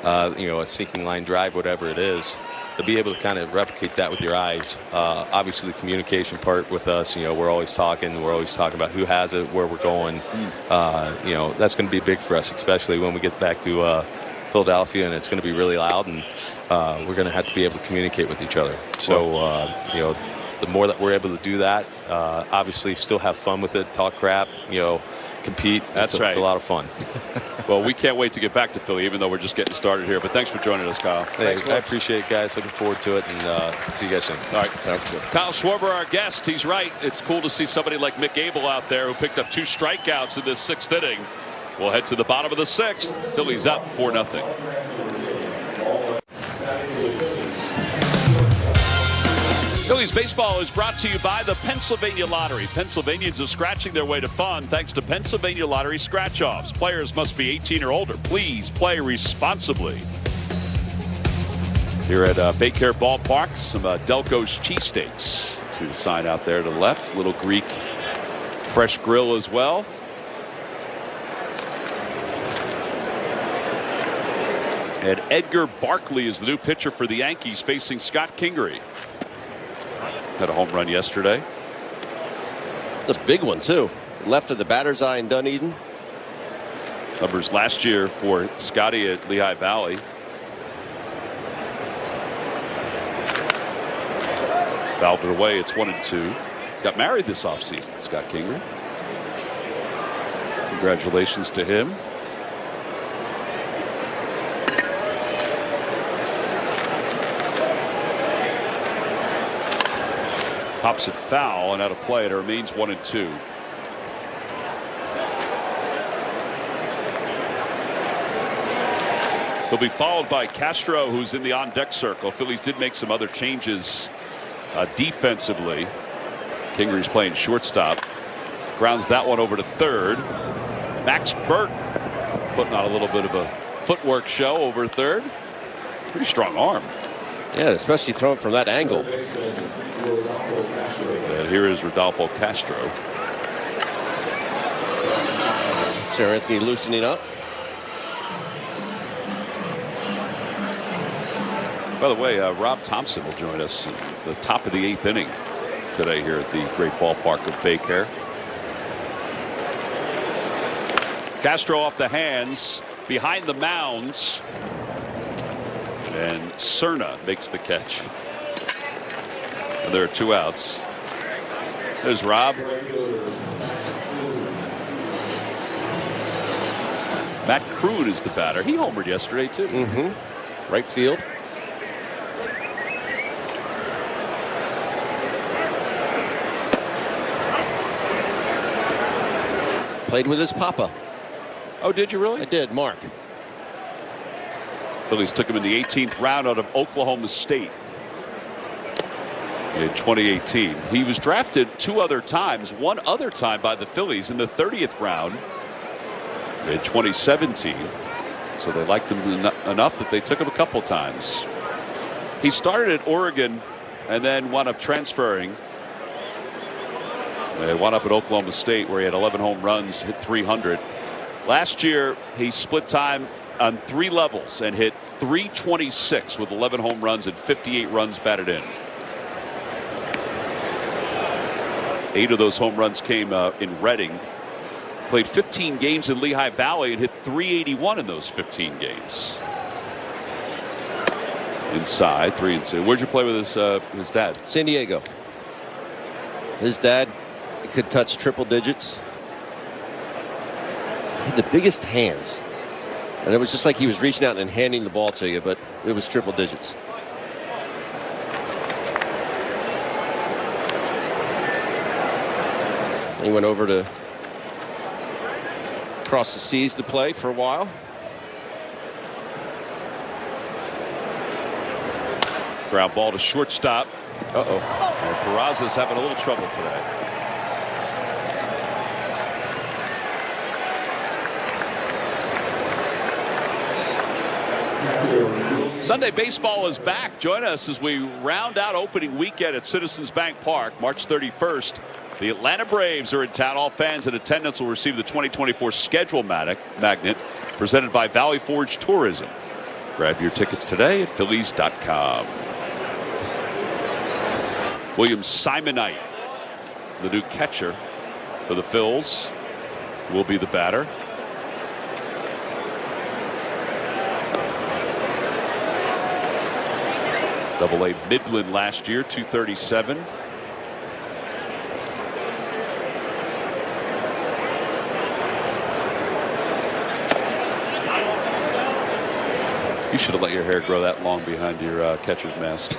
a sinking line drive, whatever it is. To be able to kind of replicate that with your eyes. Obviously, the communication part with us, we're always talking. We're always talking about who has it, where we're going. That's going to be big for us, especially when we get back to Philadelphia, and it's going to be really loud, and we're going to have to be able to communicate with each other. So, the more that we're able to do that, obviously still have fun with it, talk crap, compete. That's right. It's a lot of fun. Well, we can't wait to get back to Philly, even though we're just getting started here. But thanks for joining us, Kyle. Hey, I appreciate it, guys. Looking forward to it, and see you guys soon. All right. Sounds good. Kyle Schwarber, our guest. He's right. It's cool to see somebody like Mick Abel out there who picked up 2 strikeouts in this 6th inning. We'll head to the bottom of the 6th. Phillies up 4-0. Phillies baseball is brought to you by the Pennsylvania Lottery. Pennsylvanians are scratching their way to fun thanks to Pennsylvania Lottery scratch-offs. Players must be 18 or older. Please play responsibly. Here at BayCare Ballpark, some Delco's cheesesteaks. See the sign out there to the left. Little Greek fresh grill as well. And Edgar Barkley is the new pitcher for the Yankees, facing Scott Kingery. Had a home run yesterday. That's a big one, too. Left of the batter's eye in Dunedin. Numbers last year for Scotty at Lehigh Valley. Fouled it away. It's 1-2. Got married this offseason, Scott Kingery. Congratulations to him. Pops it foul and out of play. It remains 1-2. He'll be followed by Castro, who's in the on-deck circle. Phillies did make some other changes defensively. Kingery's playing shortstop. Grounds that one over to third. Max Burt putting on a little bit of a footwork show over third. Pretty strong arm. Yeah, especially throwing from that angle. Here is Rodolfo Castro. Sir Anthony loosening up. By the way, Rob Thompson will join us at the top of the 8th inning today here at the great ballpark of BayCare. Castro off the hands, behind the mounds. And Cerna makes the catch. And there are 2 outs. There's Rob. Matt Crude is the batter. He homered yesterday, too. Right field. Played with his papa. Oh, did you really? I did, Mark. Phillies took him in the 18th round out of Oklahoma State in 2018. He was drafted 2 other times, 1 other time by the Phillies in the 30th round in 2017. So they liked him enough that they took him a couple times. He started at Oregon and then wound up transferring. They wound up at Oklahoma State, where he had 11 home runs, hit 300. Last year, he split time on 3 levels and hit .326 with 11 home runs and 58 runs batted in. 8 of those home runs came in Reading. Played 15 games in Lehigh Valley and hit .381 in those 15 games. Inside, 3-2. Where'd you play with his dad? San Diego. His dad could touch triple digits. He had the biggest hands. And it was just like he was reaching out and handing the ball to you, but it was triple digits. He went over to cross the seas to play for a while. Ground ball to shortstop. Uh-oh. And Peraza's having a little trouble today. Sunday baseball is back. Join us as we round out opening weekend at Citizens Bank Park, March 31st. The Atlanta Braves are in town. All fans in attendance will receive the 2024 schedule magnet presented by Valley Forge Tourism. Grab your tickets today at Phillies.com. William Simonite, the new catcher for the Phils, will be the batter. Double-A Midland last year, 237. You should have let your hair grow that long behind your catcher's mask.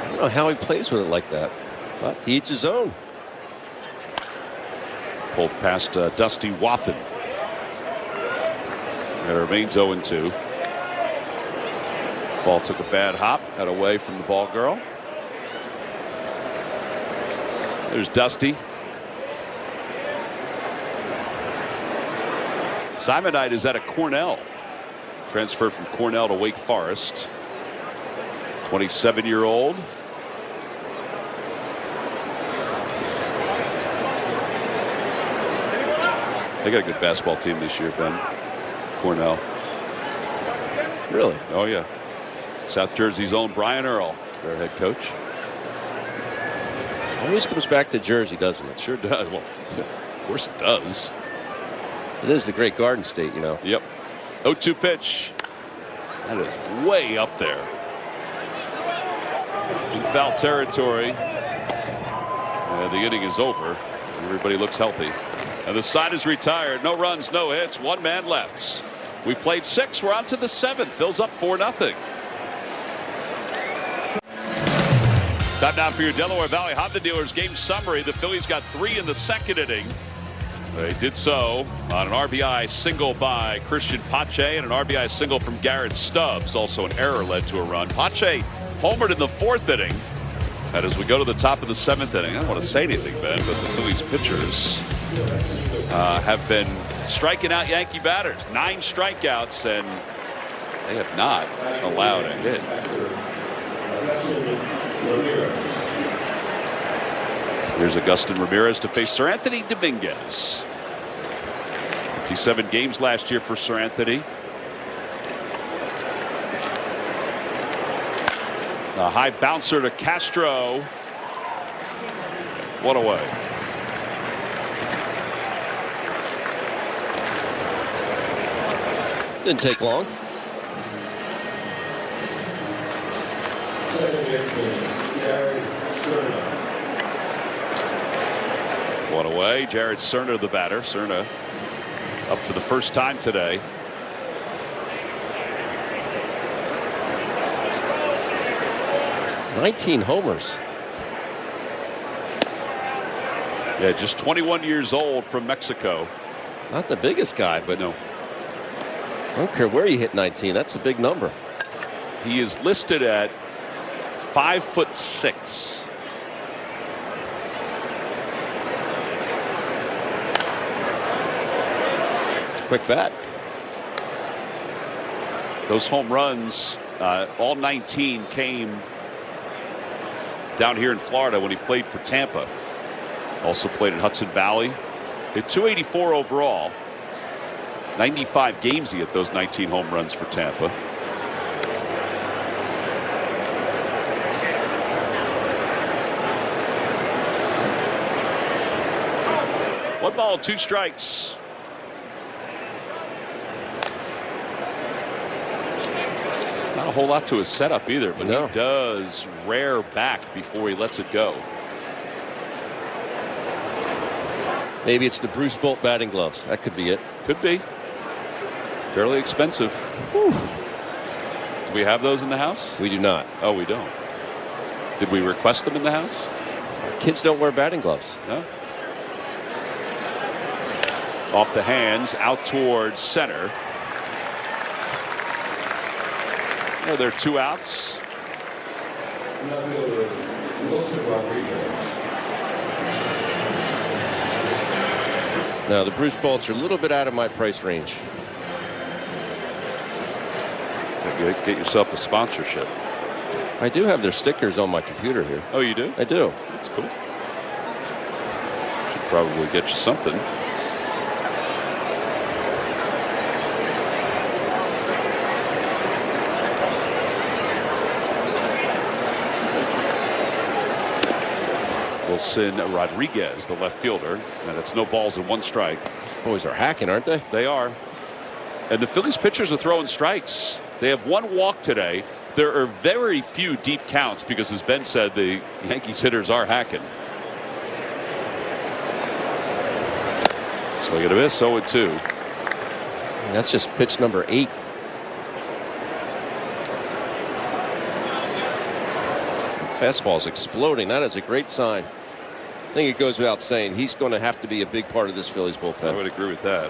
I don't know how he plays with it like that, but to each his own. Pulled past Dusty Wathan. It remains 0-2. Ball took a bad hop, got away from the ball girl. There's Dusty. Simonite is out of Cornell. Transferred from Cornell to Wake Forest. 27-year-old. They got a good basketball team this year, Ben. Cornell. Really? Oh, yeah. South Jersey's own Brian Earl, their head coach. Always comes back to Jersey, doesn't it? Sure does. Well, of course it does. It is the great Garden State, you know. Yep. 0-2 pitch. That is way up there. In foul territory. And the inning is over. Everybody looks healthy. And the side is retired. No runs, no hits. One man left. We've played 6. We're on to the 7th. Phil's up 4-0. Time now for your Delaware Valley Honda Dealers game summary. The Phillies got 3 in the second inning. They did so on an RBI single by Christian Pache and an RBI single from Garrett Stubbs. Also an error led to a run. Pache homered in the 4th inning. And as we go to the top of the 7th inning, I don't want to say anything, Ben, but the Phillies pitchers have been striking out Yankee batters. 9 strikeouts, and they have not allowed a hit. Here's Agustin Ramirez to face Sir Anthony Dominguez. 57 games last year for Sir Anthony. A high bouncer to Castro. One away. Didn't take long. Second baseman, Jared Cerna. One away. Jared Cerna, the batter. Cerna up for the first time today. "19 homers. Yeah, just 21 years old from Mexico. Not the biggest guy, but No, I don't care where you hit 19. That's a big number. he is listed at 5'6". Quick bat. Those home runs, all 19 came down here in Florida when he played for Tampa. Also played at Hudson Valley. Hit 284 overall. 95 games he hit those 19 home runs for Tampa. One ball, 2 strikes. Not a whole lot to his setup either, but No. he does rear back before he lets it go. Maybe it's the Bruce Bolt batting gloves. That could be it. Could be. Fairly expensive. Whew. Do we have those in the house? We do not. Oh, we don't. Did we request them in the house? Kids don't wear batting gloves. No. Off the hands, out towards center. Yeah, there are 2 outs. Outfielder, Wilson Rodriguez. No, the Bruce Bolts are a little bit out of my price range. Get yourself a sponsorship. I do have their stickers on my computer here. Oh, you do? I do. That's cool. Should probably get you something. Wilson Rodriguez, the left fielder, and it's no balls and 1 strike. These boys are hacking, aren't they? They are. And the Phillies pitchers are throwing strikes. They have 1 walk today. There are very few deep counts because, as Ben said, the Yankees hitters are hacking. Swing and a miss, 0-2. That's just pitch number 8. Fastball is exploding. That is a great sign. I think it goes without saying he's going to have to be a big part of this Phillies bullpen. I would agree with that.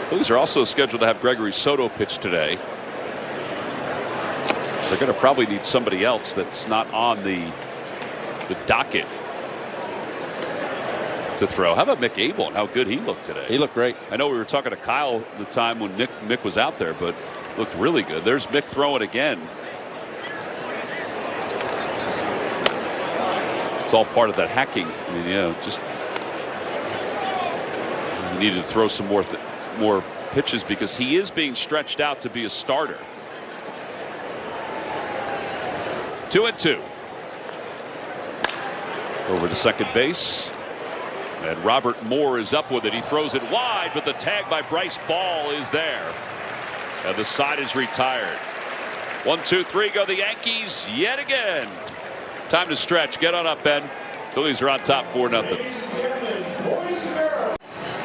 Phillies are also scheduled to have Gregory Soto pitch today. They're going to probably need somebody else that's not on the docket to throw. How about Mick Abel and how good he looked today? He looked great. I know we were talking to Kyle the time when Mick was out there, but looked really good. There's Mick throwing again. It's all part of that hacking. I mean, just you need to throw some more pitches because he is being stretched out to be a starter. 2-2. Over to second base. And Robert Moore is up with it. He throws it wide, but the tag by Bryce Ball is there. And the side is retired. 1, 2, 3 go the Yankees yet again. Time to stretch. Get on up, Ben. Phillies are on top 4-0.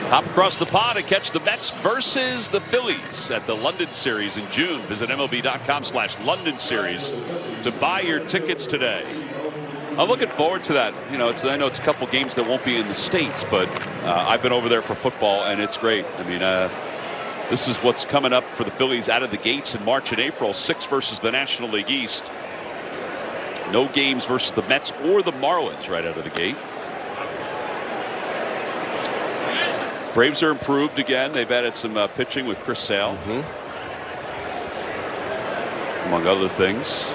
Hop across the pond and catch the Mets versus the Phillies at the London Series in June. Visit MLB.com/London Series to buy your tickets today. I'm looking forward to that. I know it's a couple games that won't be in the States, but I've been over there for football, and it's great. I mean, this is what's coming up for the Phillies out of the gates in March and April. 6 versus the National League East. No games versus the Mets or the Marlins right out of the gate. Braves are improved again. They've added some pitching with Chris Sale, among other things.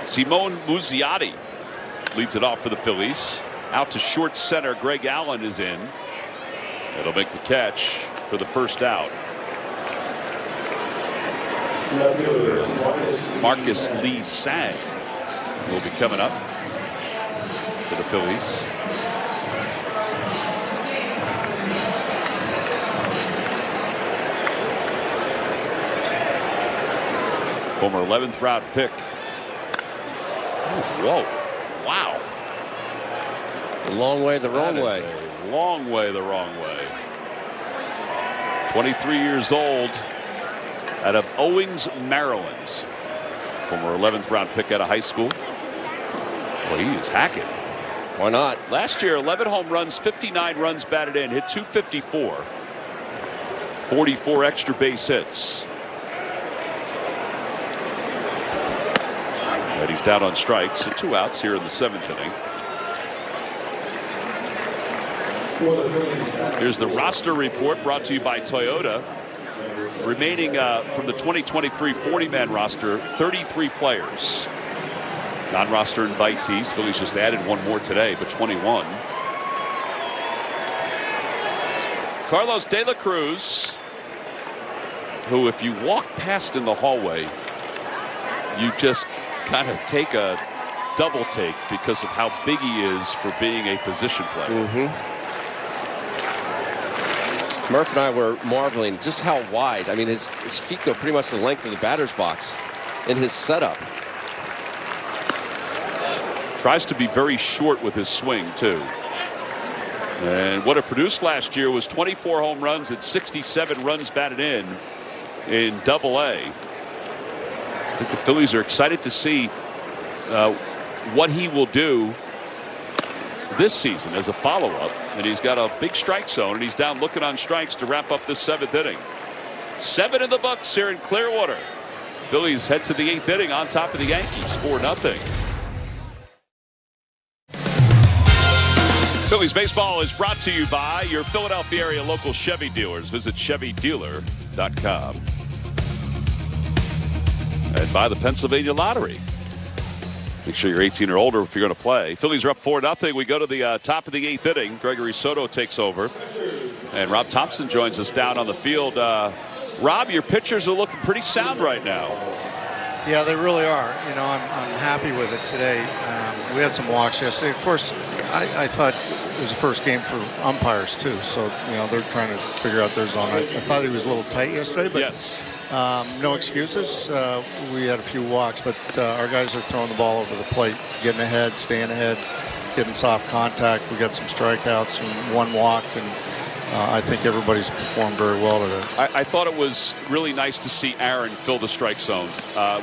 Simone Muzziotti leads it off for the Phillies. Out to short center. Greg Allen is in. It'll make the catch for the first out. Marcus Lee Sang will be coming up for the Phillies. Former 11th round pick. Whoa. Wow. A long way the wrong way. A long way the wrong way. 23 years old. Out of Owings, Maryland. Former 11th round pick out of high school. Well, he is hacking. Why not? Last year, 11 home runs, 59 runs batted in, hit .254. 44 extra base hits. And he's down on strikes, so 2 outs here in the 7th inning. Here's the roster report brought to you by Toyota. Remaining from the 2023 40-man roster, 33 players. Non-roster invitees. Phillies just added 1 more today, but 21. Carlos De La Cruz, who if you walk past in the hallway, you just kind of take a double take because of how big he is for being a position player. Murph and I were marveling just how wide. I mean, his feet go pretty much the length of the batter's box in his setup. Tries to be very short with his swing, too. And what it produced last year was 24 home runs and 67 runs batted in Double-A. I think the Phillies are excited to see what he will do this season as a follow-up, and he's got a big strike zone, and he's down looking on strikes to wrap up this 7th inning. 7 in the books here in Clearwater. Phillies head to the 8th inning on top of the Yankees, 4-0. Phillies baseball is brought to you by your Philadelphia area local Chevy dealers. Visit ChevyDealer.com. and buy the Pennsylvania Lottery. Make sure you're 18 or older if you're going to play. Phillies are up 4-0. We go to the top of the 8th inning. Gregory Soto takes over. And Rob Thompson joins us down on the field. Rob, your pitchers are looking pretty sound right now. Yeah, they really are. You know, I'm happy with it today. We had some walks yesterday. Of course, I thought it was the first game for umpires, too. So, you know, they're trying to figure out their zone. I thought he was a little tight yesterday, but yes. No excuses. We had a few walks, but our guys are throwing the ball over the plate, getting ahead, staying ahead, getting soft contact. We got some strikeouts and one walk, and I think everybody's performed very well today. I thought it was really nice to see Aaron fill the strike zone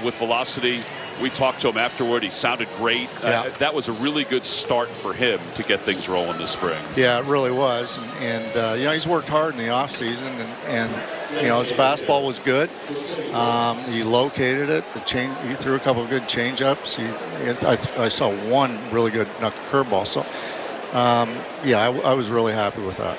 with velocity. We talked to him afterward. He sounded great. Yeah. That was a really good start for him to get things rolling this spring. Yeah, it really was. And you know, he's worked hard in the offseason, and you know, his fastball was good. He located it. He threw a couple of good change-ups. I saw one really good knuckle curveball. So, yeah, I was really happy with that.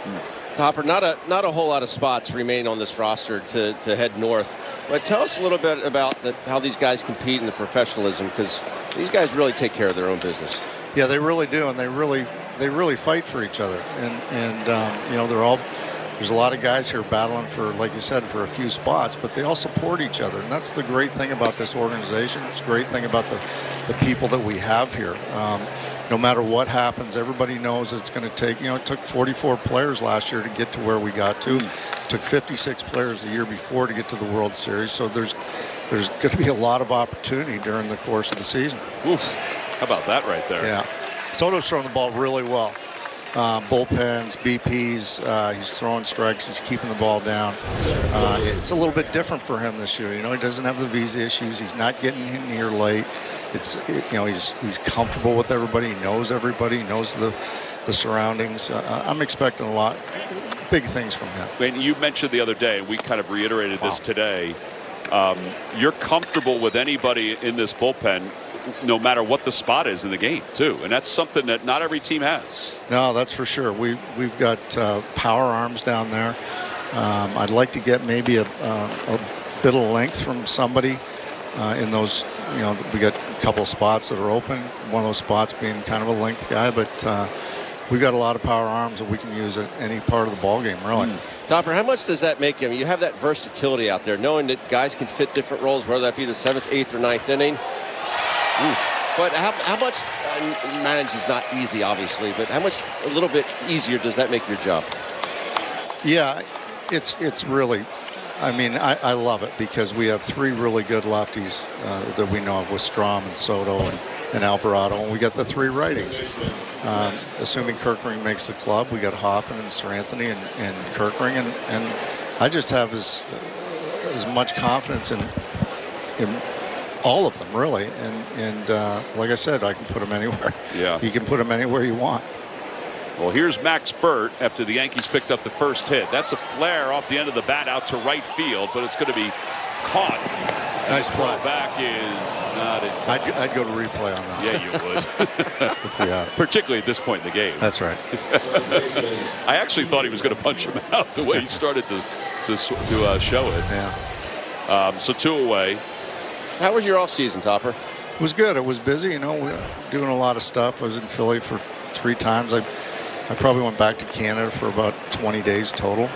Topper, not a whole lot of spots remain on this roster to head north. But tell us a little bit about how these guys compete in the professionalism, because these guys really take care of their own business. Yeah, they really do, and they really fight for each other. And you know, there's a lot of guys here battling for, like you said, for a few spots, but they all support each other, and that's the great thing about this organization. It's a great thing about the people that we have here. No matter what happens, everybody knows it's going to take, you know, it took 44 players last year to get to where we got to. It took 56 players the year before to get to the World Series. So there's going to be a lot of opportunity during the course of the season. Oof. How about that right there? Yeah. Soto's throwing the ball really well. Bullpens, BPs, he's throwing strikes, he's keeping the ball down. It's a little bit different for him this year. You know, he doesn't have the visa issues. He's not getting in here late. You know, he's comfortable with everybody. He knows everybody. He knows the surroundings. I'm expecting a lot, big things from him. And you mentioned the other day, and we kind of reiterated this today, you're comfortable with anybody in this bullpen, no matter what the spot is in the game, too. And that's something that not every team has. No, that's for sure. We've got power arms down there. I'd like to get maybe a bit of length from somebody in those. You know, we got a couple of spots that are open. One of those spots being kind of a length guy, but we've got a lot of power arms that we can use at any part of the ball game, really. Topper, how much does that make him? You have that versatility out there, knowing that guys can fit different roles, whether that be the 7th, 8th, or 9th inning. But how much, manage is not easy, obviously, but how much, a little bit easier does that make your job? Yeah, it's really, I mean, I love it because we have 3 really good lefties that we know of with Strom and Soto and Alvarado, and we got the 3 righties. Assuming Kirkring makes the club, we got Hoffman and Seranthony and Kirkring, and I just have as much confidence in all of them, really. And like I said, I can put them anywhere. Yeah. You can put them anywhere you want. Well, here's Max Burt after the Yankees picked up the first hit. That's a flare off the end of the bat out to right field, but it's going to be caught. Nice play. Back is not in time. I'd go to replay on that. Yeah, you would. If we had it. Particularly at this point in the game. That's right. I actually thought he was going to punch him out the way he started to show it. Yeah. So 2 away. How was your offseason, Topper? It was good. It was busy. You know, we were doing a lot of stuff. I was in Philly for 3 times. I probably went back to Canada for about 20 days total.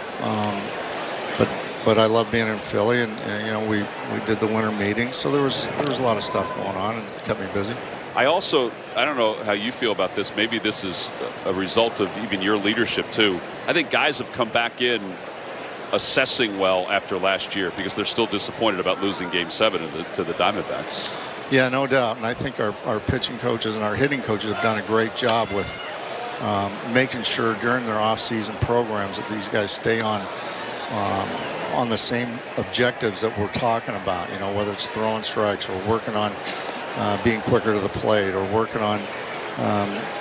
But I love being in Philly, and you know, we did the winter meetings, so there was a lot of stuff going on, and it kept me busy. I don't know how you feel about this. Maybe this is a result of even your leadership too. I think guys have come back in assessing well after last year because they're still disappointed about losing Game 7 to the Diamondbacks. Yeah, no doubt. And I think our pitching coaches and our hitting coaches have done a great job with making sure during their off-season programs that these guys stay on the same objectives that we're talking about. You know, whether it's throwing strikes or working on being quicker to the plate or working on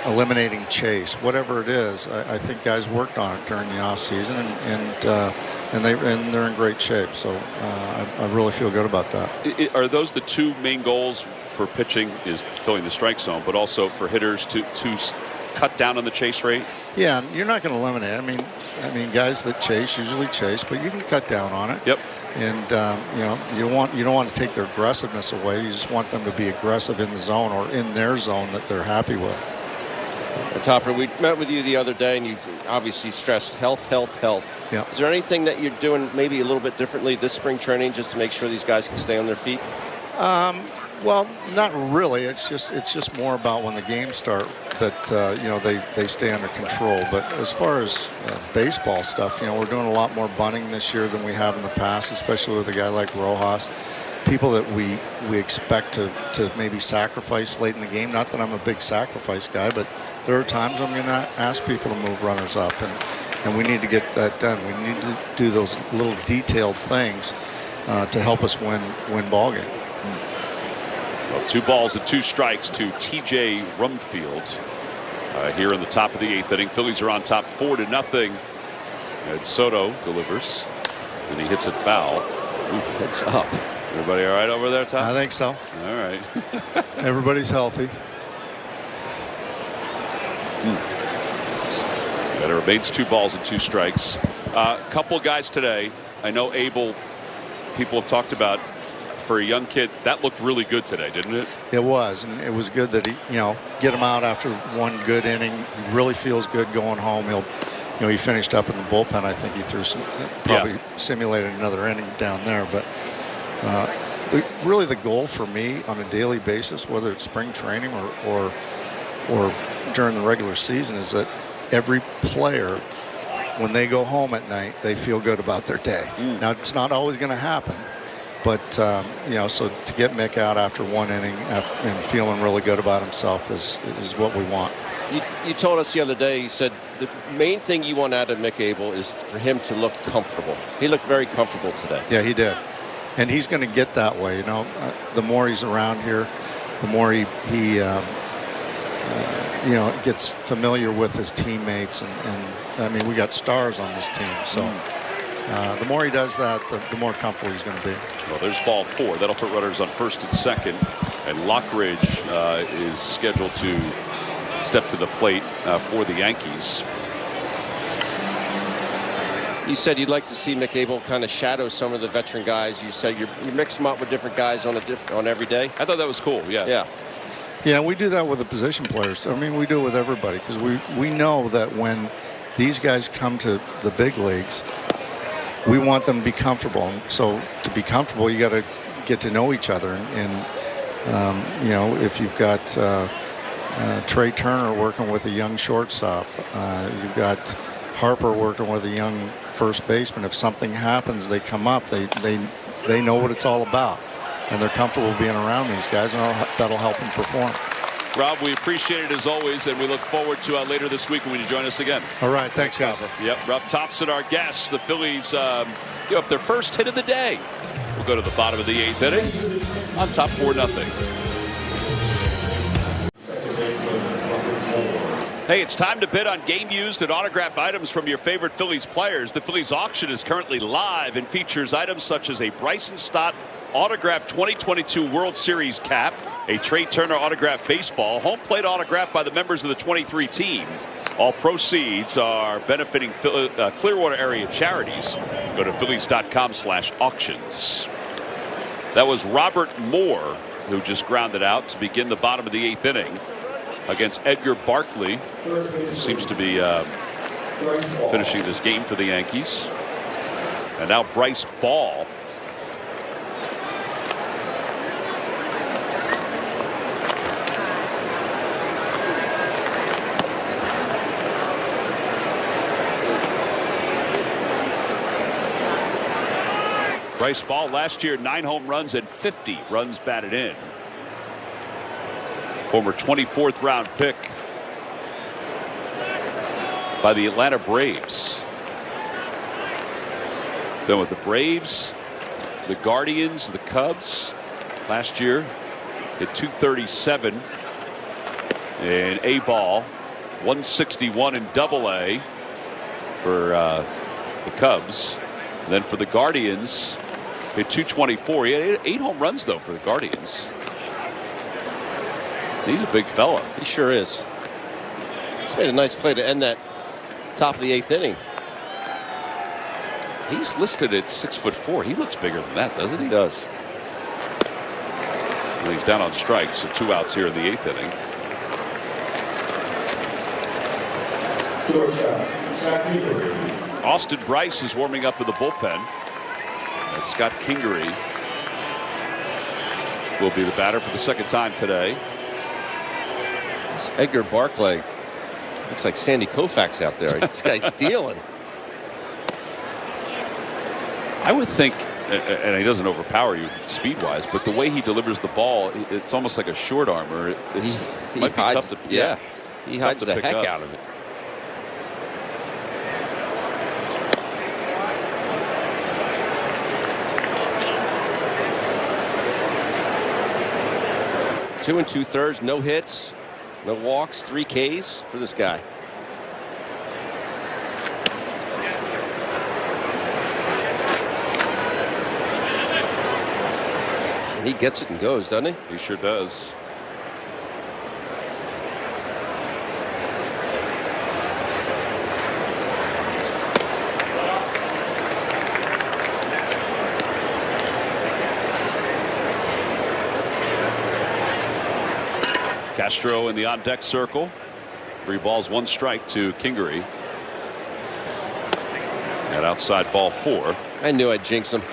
eliminating chase, whatever it is. I think guys worked on it during the off-season, and they're in great shape. So I really feel good about that. Are those the 2 main goals for pitching? Is filling the strike zone, but also for hitters to cut down on the chase rate? Yeah, you're not going to eliminate it. I mean, guys that chase usually chase, but you can cut down on it. Yep. And you don't want to take their aggressiveness away. You just want them to be aggressive in the zone or in their zone that they're happy with. Topper, we met with you the other day, and you obviously stressed health. Yeah. Is there anything that you're doing maybe a little bit differently this spring training just to make sure these guys can stay on their feet? Well, not really. It's just more about when the games start that they stay under control. But as far as baseball stuff, we're doing a lot more bunting this year than we have in the past, especially with a guy like Rojas. People that we expect to maybe sacrifice late in the game. Not that I'm a big sacrifice guy, but there are times I'm going to ask people to move runners up, and we need to get that done. We need to do those little detailed things to help us win ball games. Well, 2 balls and 2 strikes to T.J. Rumfield here in the top of the 8th inning. Phillies are on top 4-0. And Soto delivers, and he hits it foul. Oof, it's up. Everybody all right over there, Tom? I think so. All right. Everybody's healthy. And it remains 2 balls and 2 strikes. A couple guys today. I know Abel, people have talked about, for a young kid, that looked really good today, didn't it? It was, and it was good that he, get him out after one good inning. He really feels good going home. He finished up in the bullpen. I think he threw probably simulated another inning down there. But really the goal for me on a daily basis, whether it's spring training or during the regular season, is that every player, when they go home at night, they feel good about their day. Now, it's not always going to happen. But, so to get Mick out after one inning and feeling really good about himself is what we want. You told us the other day, you said the main thing you want out of Mick Abel is for him to look comfortable. He looked very comfortable today. Yeah, he did. And he's going to get that way. The more he's around here, the more he gets familiar with his teammates. And I mean, we got stars on this team. So the more he does that, the more comfortable he's going to be. Well, there's ball 4. That'll put runners on first and second. And Lockridge is scheduled to step to the plate for the Yankees. You said you'd like to see Mick Abel kind of shadow some of the veteran guys. You said you mix them up with different guys on every day. I thought that was cool. Yeah. Yeah, we do that with the position players. I mean, we do it with everybody because we know that when these guys come to the big leagues, we want them to be comfortable. And so to be comfortable, you got to get to know each other. And if you've got Trey Turner working with a young shortstop, you've got Harper working with a young first baseman. If something happens, they come up. They know what it's all about, and they're comfortable being around these guys, and that'll help them perform. Rob, we appreciate it as always, and we look forward to later this week when you join us again. All right, thanks, guys. Yep, Rob Thompson, our guest. The Phillies give up their first hit of the day. We'll go to the bottom of the 8th inning on top 4-0. Hey, it's time to bid on game used and autograph items from your favorite Phillies players. The Phillies auction is currently live and features items such as a Bryson Stott autographed 2022 World Series cap, a Trey Turner autographed baseball, home plate autographed by the members of the 23 team. All proceeds are benefiting Clearwater area charities. Go to Phillies.com/auctions. That was Robert Moore who just grounded out to begin the bottom of the 8th inning against Edgar Barkley, who seems to be finishing this game for the Yankees. And now Bryce Ball. Bryce Ball last year 9 home runs and 50 runs batted in. Former 24th round pick by the Atlanta Braves. Then with the Braves, the Guardians, the Cubs last year hit .237 in A ball, 161 in Double-A for the Cubs. And then for the Guardians, hit .224. He had 8 home runs though for the Guardians. He's a big fella. He sure is. He's made a nice play to end that top of the 8th inning. He's listed at 6'4". He looks bigger than that, doesn't he? He does. Well, he's down on strikes, so 2 outs here in the 8th inning. Shortstop, Scott Kingery. Austin Bryce is warming up in the bullpen. And Scott Kingery will be the batter for the second time today. It's Edgar Barclay. Looks like Sandy Koufax out there. This guy's dealing. I would think, and he doesn't overpower you speed-wise, but the way he delivers the ball, it's almost like a short armor. It might be tough to, yeah, he hides to the pick heck up. out of it. Two and 2/3, no hits, no walks, 3 Ks for this guy. He gets it and goes, doesn't he? He sure does. Castro in the on-deck circle. 3 balls, 1 strike to Kingery. And outside ball 4. I knew I'd jinx him.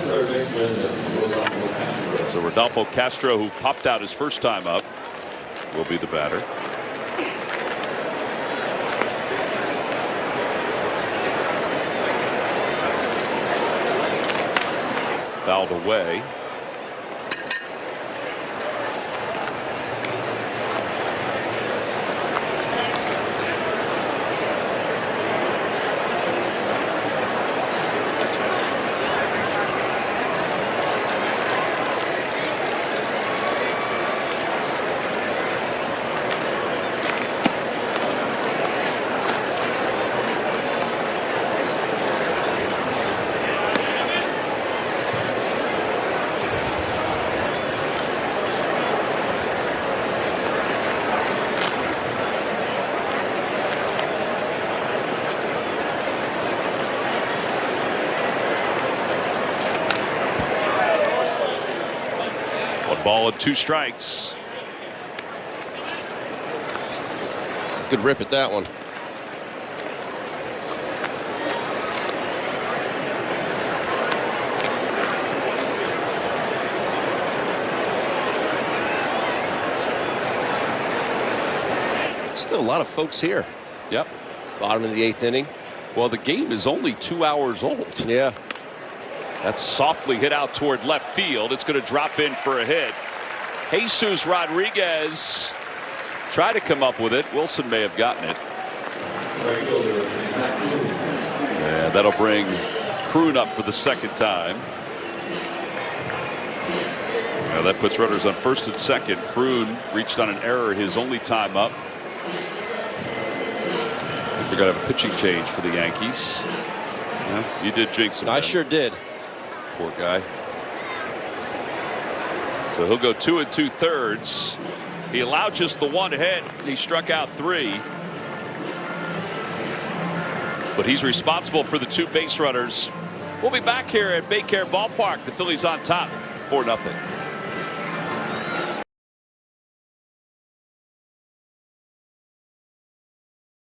Third baseman, Rodolfo Castro. So Rodolfo Castro, who popped out his first time up, will be the batter. Fouled away. Ball and 2 strikes. Good rip at that one. Still a lot of folks here. Yep. Bottom of the 8th inning. Well, the game is only 2 hours old. Yeah. That's softly hit out toward left field. It's going to drop in for a hit. Jesus Rodriguez tried to come up with it. Wilson may have gotten it. Right fielder, Matt Boone. And that'll bring Kroon up for the second time. Now that puts runners on first and second. Kroon reached on an error his only time up. They're going to have a pitching change for the Yankees. Yeah, you did jinx him. I sure did. Poor guy. So he'll go 2 2/3. He allowed just the 1 hit. He struck out 3. But he's responsible for the 2 base runners. We'll be back here at BayCare Ballpark. The Phillies on top 4-0.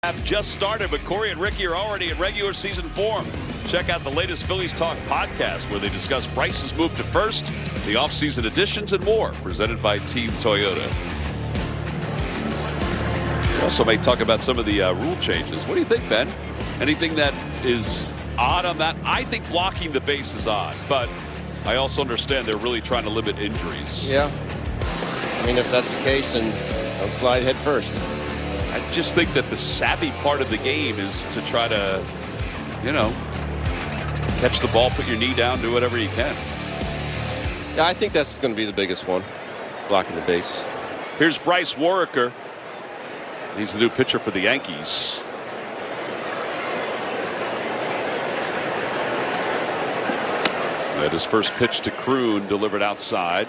Have just started, but Corey and Ricky are already in regular season form. Check out the latest Phillies Talk podcast where they discuss Bryce's move to first, the offseason additions, and more. Presented by Team Toyota. We also may talk about some of the rule changes. What do you think, Ben? Anything that is odd on that? I think blocking the base is odd, but I also understand they're really trying to limit injuries. Yeah. I mean, if that's the case, then don't slide head first. I just think that the savvy part of the game is to try to, you know, catch the ball, put your knee down, do whatever you can. Yeah, I think that's going to be the biggest one, blocking the base. Here's Bryce Warricker. He's the new pitcher for the Yankees. That his first pitch to Kroon delivered outside.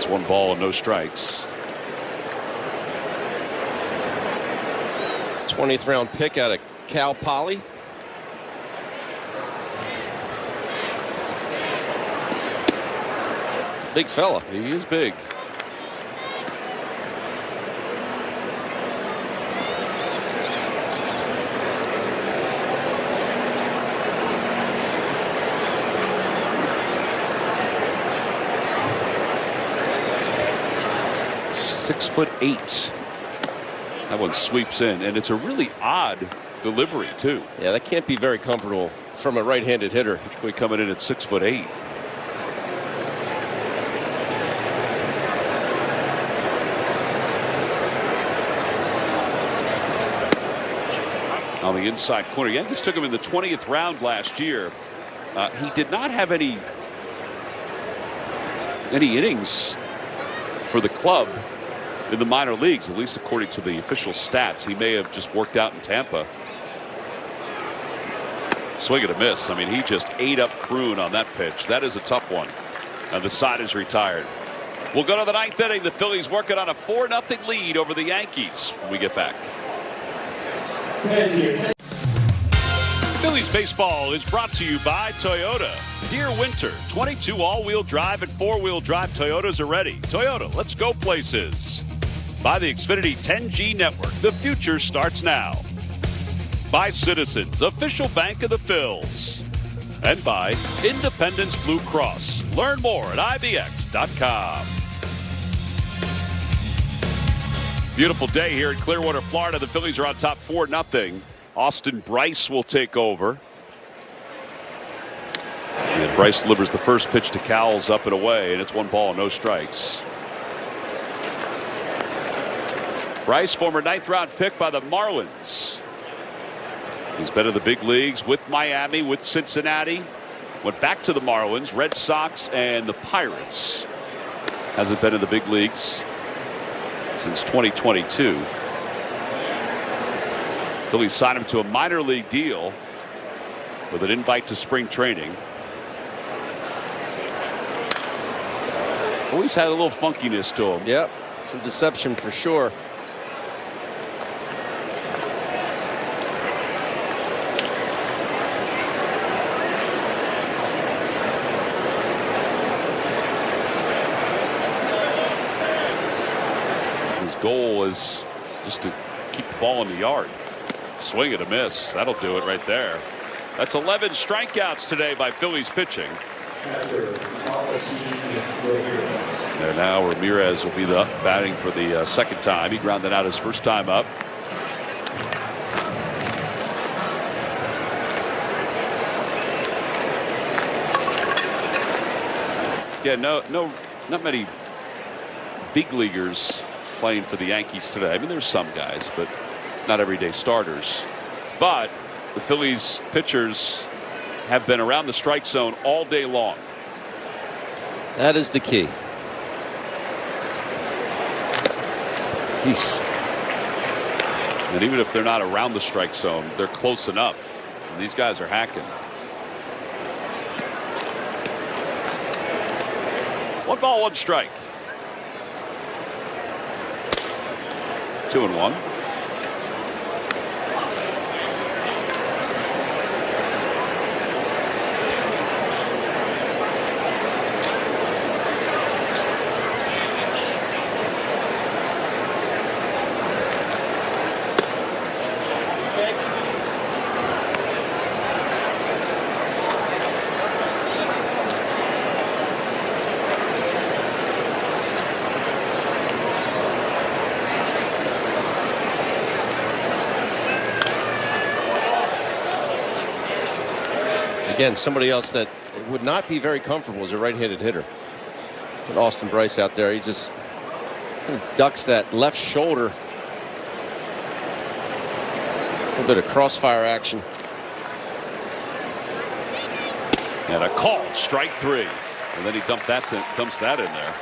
It's 1 ball and no strikes. 20th round pick out of Cal Poly. Big fella. He is big. .6'8". That one sweeps in, and it's a really odd delivery too. Yeah, that can't be very comfortable from a right-handed hitter. Particularly coming in at 6'8". On the inside corner, Yankees took him in the 20th round last year. He did not have any innings for the club in the minor leagues, at least according to the official stats. He may have just worked out in Tampa. Swing and a miss. I mean, he just ate up Kroon on that pitch. That is a tough one. And the side is retired. We'll go to the 9th inning. The Phillies working on a 4-0 lead over the Yankees when we get back. Phillies baseball is brought to you by Toyota. Dear winter, 22 all-wheel drive and 4-wheel drive Toyotas are ready. Toyota, let's go places. By the Xfinity 10G network, the future starts now. By Citizens, official bank of the Phils. And by Independence Blue Cross. Learn more at ibx.com. Beautiful day here in Clearwater, Florida. The Phillies are on top 4-0. Austin Bryce will take over. And Bryce delivers the first pitch to Cowles up and away, and it's 1 ball, no strikes. Bryce, former 9th round pick by the Marlins. He's been in the big leagues with Miami, with Cincinnati. Went back to the Marlins, Red Sox, and the Pirates. Hasn't been in the big leagues since 2022. Phillies signed him to a minor league deal with an invite to spring training. Always had a little funkiness to him. Yep, some deception for sure. His goal is just to keep the ball in the yard. Swing and a miss. That'll do it right there. That's 11 strikeouts today by Phillies pitching. There now, Ramirez will be the batting for the second time. He grounded out his first time up. Yeah, not many big leaguers playing for the Yankees today. I mean, there's some guys, but not everyday starters. But the Phillies pitchers have been around the strike zone all day long. That is the key. Peace. And even if they're not around the strike zone, they're close enough. And these guys are hacking. 1 ball, 1 strike. 2-1. Again, somebody else that would not be very comfortable as a right-handed hitter. And Austin Bryce out there, he just ducks that left shoulder. A little bit of crossfire action. And a called strike 3. And then he dumps that in there.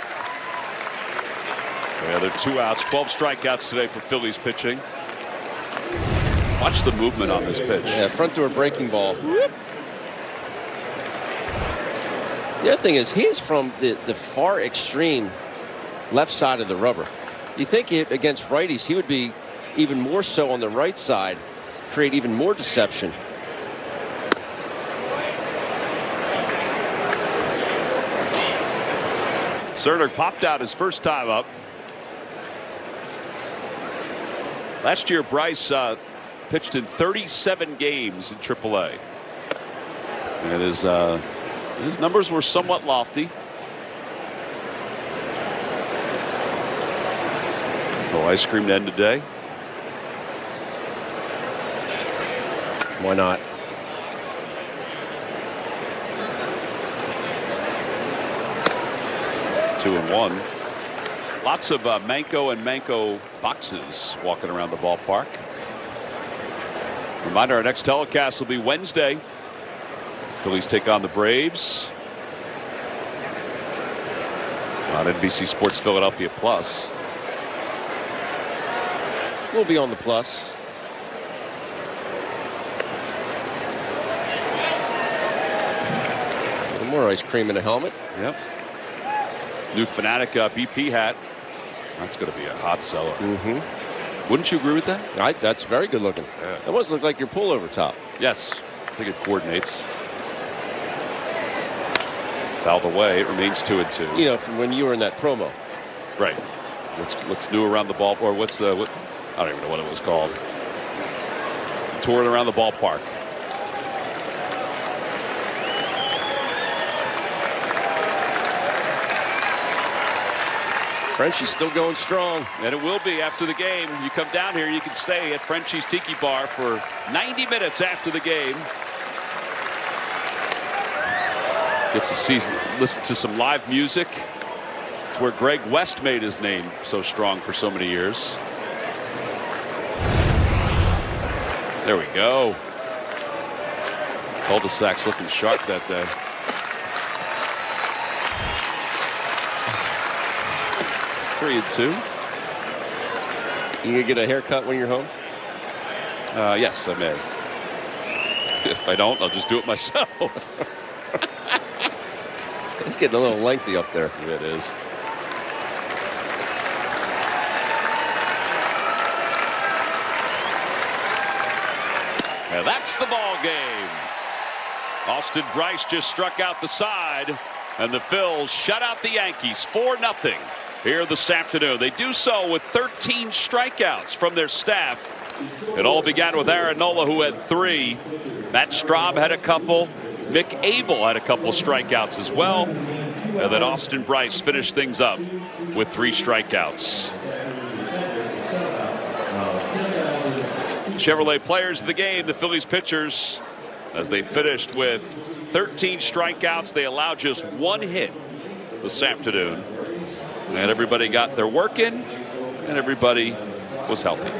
Yeah, they're 2 outs, 12 strikeouts today for Phillies pitching. Watch the movement on this pitch. Yeah, front door breaking ball. Whoop. The other thing is he's from the far extreme left side of the rubber. You think against righties, he would be even more so on the right side, create even more deception. Cerner popped out his first time up. Last year, Bryce pitched in 37 games in AAA. And his numbers were somewhat lofty. Oh, ice cream to end the day. Why not? Two and one. Lots of Manco and Manco boxes walking around the ballpark. Reminder, our next telecast will be Wednesday. Phillies take on the Braves on NBC Sports Philadelphia Plus. We'll be on the Plus. Some more ice cream in a helmet. Yep. New Fanatic BP hat. That's going to be a hot seller. Wouldn't you agree with that? That's very good looking. Yeah. That must look like your pullover top. Yes. I think it coordinates. Fouled away. It remains 2-2. You know, from when you were in that promo. Right. What's new around the ball, or what? I don't even know what it was called. Touring around the ballpark. Frenchie's still going strong. And it will be after the game. You come down here, you can stay at Frenchie's Tiki Bar for 90 minutes after the game. Gets to see, listen to some live music. It's where Greg West made his name so strong for so many years. There we go. Cul-de-sac's looking sharp that day. Three and two. You gonna get a haircut when you're home? Yes, I may. If I don't, I'll just do it myself. It's getting a little lengthy up there. It is. And that's the ball game. Austin Bryce just struck out the side, and the Phils shut out the Yankees 4-0 here this afternoon. They do so with 13 strikeouts from their staff. It all began with Aaron Nola, who had 3. Matt Straub had a couple. Mick Abel had a couple strikeouts as well. And then Austin Bryce finished things up with 3 strikeouts. Chevrolet players of the game, the Phillies pitchers, as they finished with 13 strikeouts. They allowed just 1 hit this afternoon. And everybody got their work in, and everybody was healthy.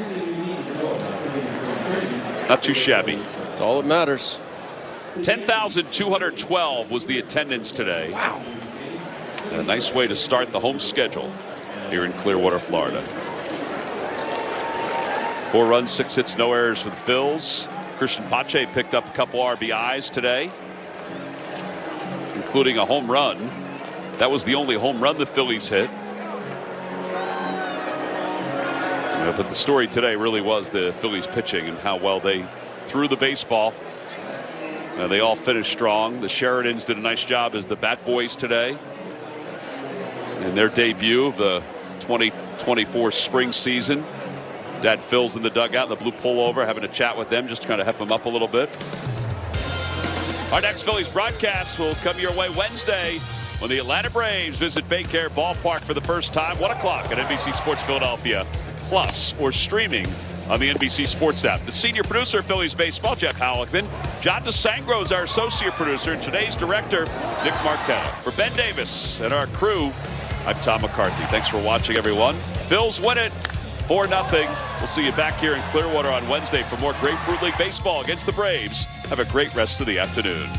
Not too shabby. That's all that matters. 10,212 was the attendance today. Wow. A nice way to start the home schedule here in Clearwater, Florida. 4 runs, 6 hits, no errors for the Phils. Christian Pache picked up a couple RBIs today, including a home run. That was the only home run the Phillies hit. But the story today really was the Phillies pitching and how well they threw the baseball. They all finished strong. The Sheridans did a nice job as the bat boys today in their debut of the 2024 spring season. Dad Phil's in the dugout in the blue pullover, having a chat with them, just to kind of pep them up a little bit. Our next Phillies broadcast will come your way Wednesday when the Atlanta Braves visit BayCare Ballpark for the first time, 1 o'clock at NBC Sports Philadelphia Plus, or streaming on the NBC Sports app. The senior producer of Phillies baseball, Jeff Halleckman. John DeSangro is our associate producer, and today's director, Nick Marquetta. For Ben Davis and our crew, I'm Tom McCarthy. Thanks for watching, everyone. Phils win it 4-0. We'll see you back here in Clearwater on Wednesday for more Grapefruit League baseball against the Braves. Have a great rest of the afternoon.